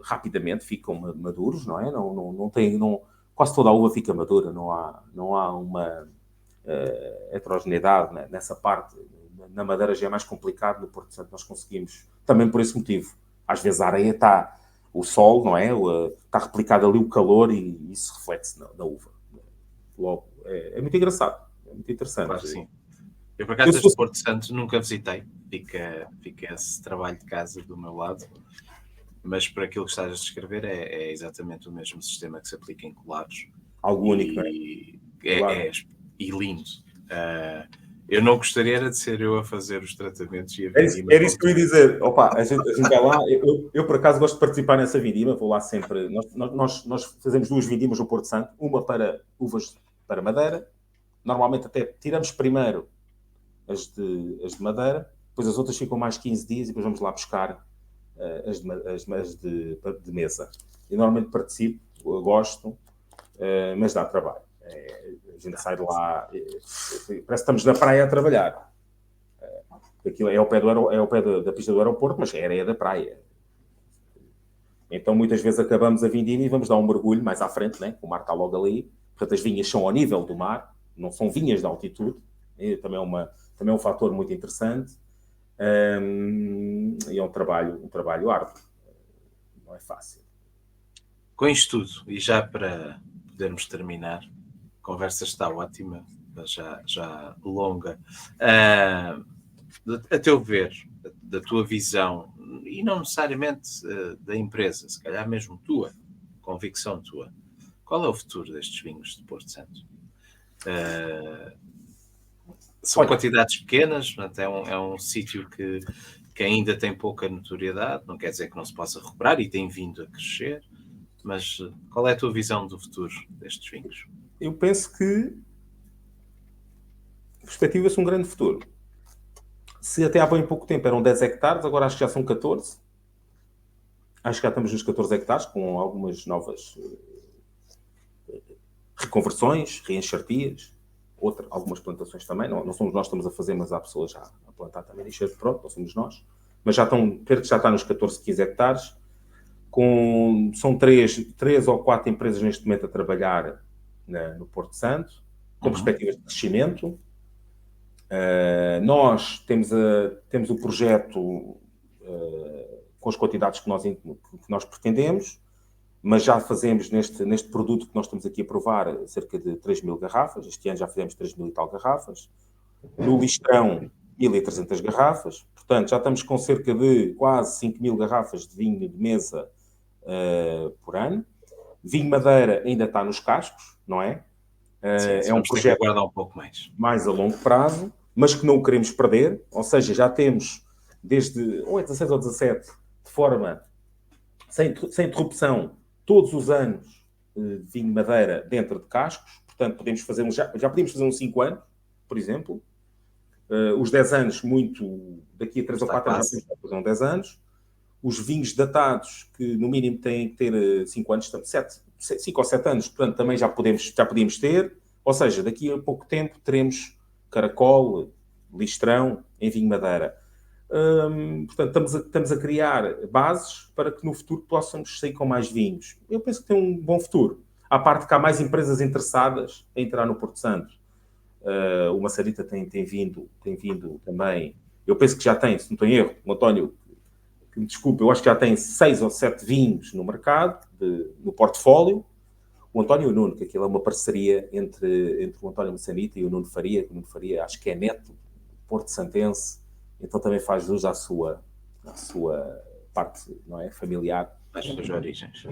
rapidamente ficam maduros, não é? Quase toda a uva fica madura, não há uma heterogeneidade, né, nessa parte. Na Madeira já é mais complicado, no Porto Santo nós conseguimos, também por esse motivo. Às vezes a areia está, o sol, não é? Está replicado ali o calor e isso reflete-se na uva. Logo, é muito engraçado, é muito interessante. Claro, sim. Eu, por acaso, este Porto Santo nunca visitei. Fica esse trabalho de casa do meu lado. Mas por aquilo que estás a descrever, é exatamente o mesmo sistema que se aplica em colares. Algo único, não é? Claro. E lindo. Eu não gostaria era de ser eu a fazer os tratamentos e a vindima. Era isso que eu ia dizer. Opa, a gente vai lá. Eu, por acaso, gosto de participar nessa vindima. Vou lá sempre. Nós fazemos 2 vindimas no Porto Santo. Uma para uvas para Madeira. Normalmente até tiramos primeiro as de Madeira. Depois as outras ficam mais 15 dias e depois vamos lá buscar as de mesa. E normalmente participo, gosto, mas dá trabalho. A gente sai de lá, parece que estamos na praia a trabalhar. Aquilo é ao pé da pista do aeroporto, mas é areia da praia. Então muitas vezes acabamos a vindima e vamos dar um mergulho mais à frente, né? O mar está logo ali. Portanto, as vinhas são ao nível do mar, não são vinhas de altitude. Também é um fator muito interessante. E é um trabalho árduo. Não é fácil. Com isto tudo, e já para podermos terminar, a conversa está ótima, mas já longa. A teu ver, da tua visão, e não necessariamente da empresa, se calhar mesmo tua, convicção tua, qual é o futuro destes vinhos de Porto Santo? São quantidades pequenas, portanto, é um sítio que ainda tem pouca notoriedade, não quer dizer que não se possa recuperar e tem vindo a crescer, mas qual é a tua visão do futuro destes vinhos? Eu penso que perspectiva-se um grande futuro. Se até há bem pouco tempo eram 10 hectares, agora acho que já são 14. Acho que já estamos nos 14 hectares, com algumas novas reconversões, reenxertias, algumas plantações também. Não somos nós que estamos a fazer, mas há pessoas já a plantar também enxerto, pronto, não somos nós. Mas já está nos 14, 15 hectares. São 3 ou 4 empresas neste momento a trabalhar no Porto Santo, com perspectivas de crescimento. Nós temos o projeto com as quantidades que nós pretendemos, mas já fazemos neste produto que nós estamos aqui a provar cerca de 3.000 garrafas. Este ano já fizemos 3.000 e tal garrafas. No Listrão, 1.300 garrafas. Portanto, já estamos com cerca de quase 5.000 garrafas de vinho de mesa por ano. Vinho Madeira ainda está nos cascos, não é? Sim, é um projeto que aguardar um pouco mais a longo prazo, mas que não o queremos perder. Ou seja, já temos desde 16 ou 17, de forma sem interrupção, todos os anos de vinho Madeira dentro de cascos. Portanto, podemos fazer já podíamos fazer uns 5 anos, por exemplo. Os 10 anos, daqui a 3 ou 4 anos, já podemos fazer uns 10 anos. Os vinhos datados, que no mínimo têm que ter 5 anos, 5 ou 7 anos, portanto, também já podíamos ter. Ou seja, daqui a pouco tempo teremos Caracol, Listrão em vinho Madeira. Portanto, estamos a criar bases para que no futuro possamos sair com mais vinhos. Eu penso que tem um bom futuro. À parte que há mais empresas interessadas em entrar no Porto Santo. O Maçarita tem vindo também. Eu penso que já tem, se não estou em erro, o António, que me desculpe, eu acho que já tem 6 ou 7 vinhos no mercado, no portfólio. O António e o Nuno, que aquilo é uma parceria entre o António Maçanita e o Nuno Faria, que o Nuno Faria acho que é neto, Porto Santense, então também faz jus à sua parte, não é, familiar. As suas origens.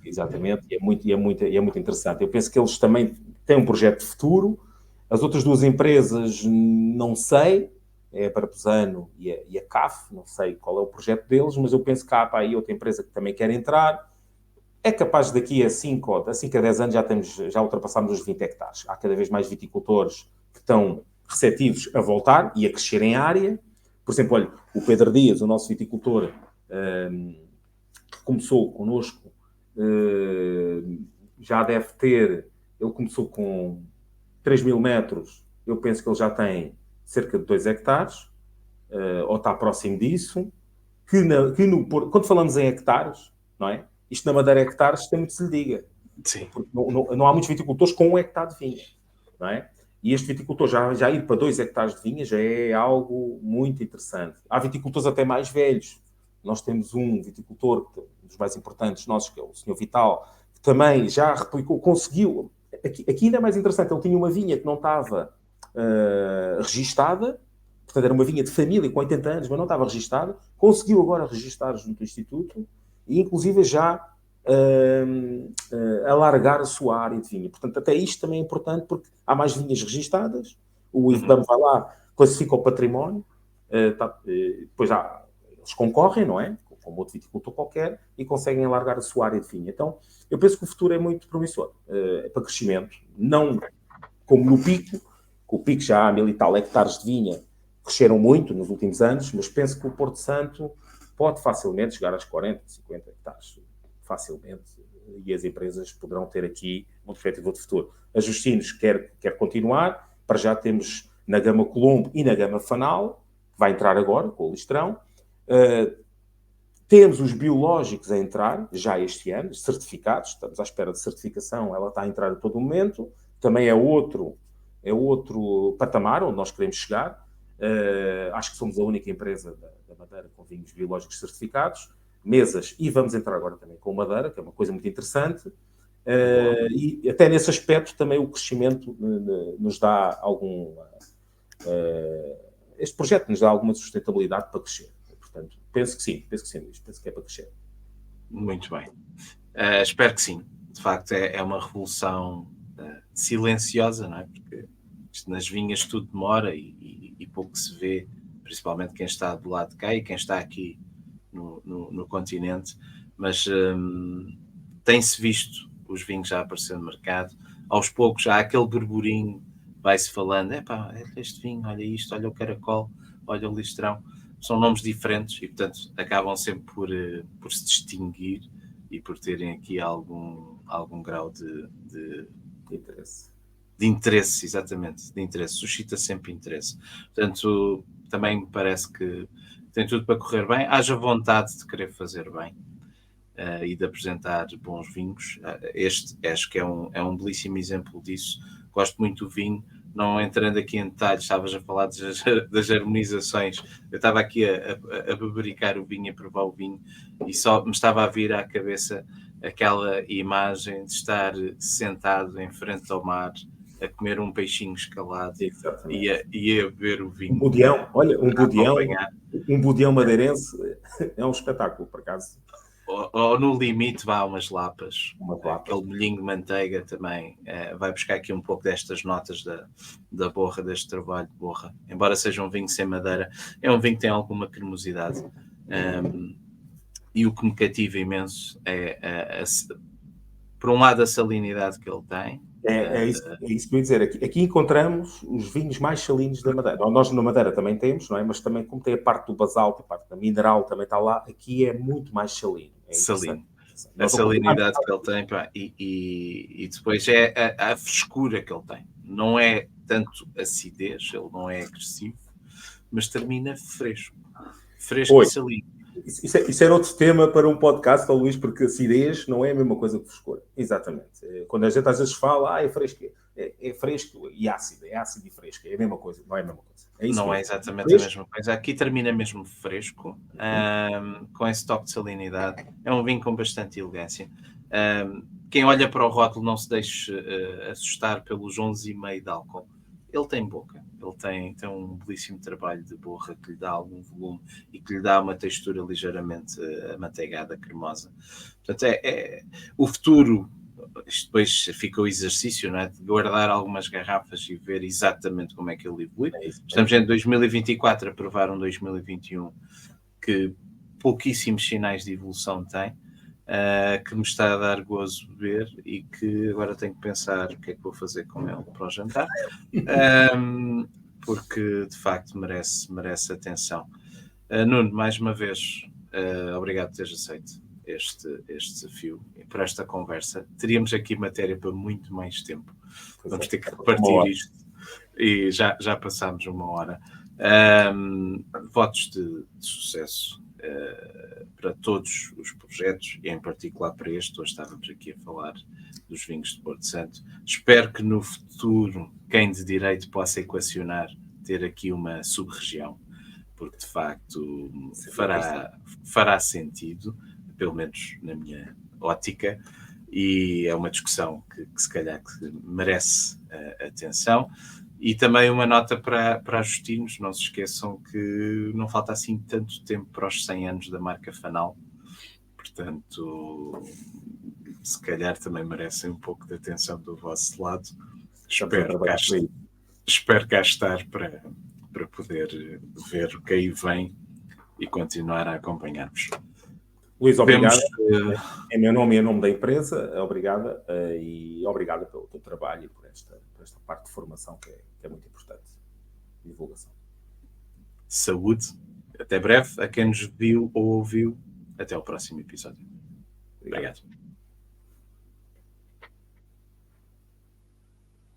Exatamente, e é muito interessante. Eu penso que eles também têm um projeto de futuro. As outras 2 empresas, não sei, é a Parapesano e a CAF, não sei qual é o projeto deles, mas eu penso que há aí outra empresa que também quer entrar. É capaz de daqui a 5 a 10 anos já ultrapassámos os 20 hectares. Há cada vez mais viticultores que estão receptivos a voltar e a crescer em área. Por exemplo, olha, o Pedro Dias, o nosso viticultor, que começou connosco, já deve ter... Ele começou com 3.000 metros. Eu penso que ele já tem cerca de 2 hectares, ou está próximo disso, quando falamos em hectares, não é? Isto na Madeira hectares tem muito que se lhe diga. Sim. Porque não há muitos viticultores com 1 hectare de vinha, não é? E este viticultor já ir para 2 hectares de vinha já é algo muito interessante. Há viticultores até mais velhos. Nós temos um viticultor, um dos mais importantes nossos, que é o Sr. Vital, que também já replicou, conseguiu. Aqui ainda é mais interessante, ele tinha uma vinha que não estava registada, portanto era uma vinha de família com 80 anos, mas não estava registada, conseguiu agora registar junto ao Instituto e inclusive já alargar a sua área de vinha. Portanto, até isto também é importante porque há mais vinhas registadas, o IFBAM vai lá, classifica o património, depois eles concorrem, não é? Como outro viticultor qualquer, e conseguem alargar a sua área de vinha. Então, eu penso que o futuro é muito promissor para crescimento. Não como no Pico, que o Pico já há 1000 e tal hectares de vinha, cresceram muito nos últimos anos, mas penso que o Porto Santo pode facilmente chegar aos 40, 50 hectares, facilmente, e as empresas poderão ter aqui uma perspectiva de futuro. A Justinos quer continuar, para já temos na gama Colombo e na gama Fanal, que vai entrar agora com o Listrão. Temos os biológicos a entrar, já este ano, certificados, estamos à espera de certificação, ela está a entrar a todo momento, também é outro patamar onde nós queremos chegar. Acho que somos a única empresa da Madeira com vinhos biológicos certificados, mesas, e vamos entrar agora também com Madeira, que é uma coisa muito interessante. E até nesse aspecto também o crescimento nos dá este projeto nos dá alguma sustentabilidade para crescer. Portanto, penso que sim, Luís, penso que é para crescer. Muito bem. Espero que sim. De facto, é uma revolução silenciosa, não é? Porque nas vinhas tudo demora e pouco se vê, principalmente quem está do lado de cá e quem está aqui no continente, mas tem-se visto os vinhos já aparecer no mercado. Aos poucos já há aquele burburinho, vai-se falando, olha este vinho, olha isto, olha o Caracol, olha o Listrão. São nomes diferentes e, portanto, acabam sempre por se distinguir e por terem aqui algum grau de interesse. De interesse, exatamente, de interesse. Suscita sempre interesse. Portanto, também me parece que tem tudo para correr bem. Haja vontade de querer fazer bem e de apresentar bons vinhos. Este acho que é um belíssimo exemplo disso. Gosto muito do vinho. Não entrando aqui em detalhes, estavas a falar das harmonizações. Eu estava aqui a bebericar o vinho, a provar o vinho, e só me estava a vir à cabeça aquela imagem de estar sentado em frente ao mar, a comer um peixinho escalado e a beber o vinho. Um budião, olha, um budião madeirense é um espetáculo, por acaso. Ou no limite vá umas lapas, aquele molhinho de manteiga também vai buscar aqui um pouco destas notas da borra, deste trabalho de borra. Embora seja um vinho sem madeira, é um vinho que tem alguma cremosidade. E o que me cativa imenso é, por um lado, a salinidade que ele tem. É isso que eu ia dizer. Aqui encontramos os vinhos mais salinos da Madeira. Nós na Madeira também temos, não é? Mas também, como tem a parte do basalto, a parte da mineral também está lá, aqui é muito mais salino. Salino. A salinidade que ele tem, e depois é a frescura que ele tem. Não é tanto acidez, ele não é agressivo, mas termina fresco. Fresco e salino. Isso era outro tema para um podcast, Luís, porque acidez não é a mesma coisa que frescura. Exatamente. Quando a gente às vezes fala, é fresco. É fresco e ácido. É ácido e fresco. É a mesma coisa. Não é a mesma coisa. Não é exatamente a mesma coisa. Aqui termina mesmo fresco, com esse toque de salinidade. É um vinho com bastante elegância. Quem olha para o rótulo não se deixe assustar pelos 11,5 de álcool. Ele tem boca. Ele tem um belíssimo trabalho de borra que lhe dá algum volume e que lhe dá uma textura ligeiramente amanteigada, cremosa. Portanto, o futuro. Isto depois fica o exercício, não é? De guardar algumas garrafas e ver exatamente como é que ele evolui. Estamos em 2024 a provar um 2021 que pouquíssimos sinais de evolução tem, que me está a dar gozo ver e que agora tenho que pensar o que é que vou fazer com ele para o jantar, porque de facto merece atenção. Nuno, mais uma vez, obrigado por teres aceito este desafio e por esta conversa. Teríamos aqui matéria para muito mais tempo. Vamos ter que repartir isto e já passámos 1 hora. Votos de sucesso para todos os projetos, e em particular para este. Hoje estávamos aqui a falar dos vinhos de Porto Santo. Espero que no futuro quem de direito possa equacionar ter aqui uma sub-região, porque de facto fará sentido, pelo menos na minha ótica, e é uma discussão que se calhar que merece atenção. E também uma nota para Ajustinos: não se esqueçam que não falta assim tanto tempo para os 100 anos da marca Fanal, portanto se calhar também merecem um pouco de atenção do vosso lado. Espero cá estar para poder ver o que aí vem e continuar a acompanhar-vos. Luís, obrigado. Em meu nome e em nome da empresa, obrigada, e obrigado pelo teu trabalho e por esta parte de formação que é muito importante. Divulgação. Saúde. Até breve. A quem nos viu ou ouviu, até ao próximo episódio. Obrigado.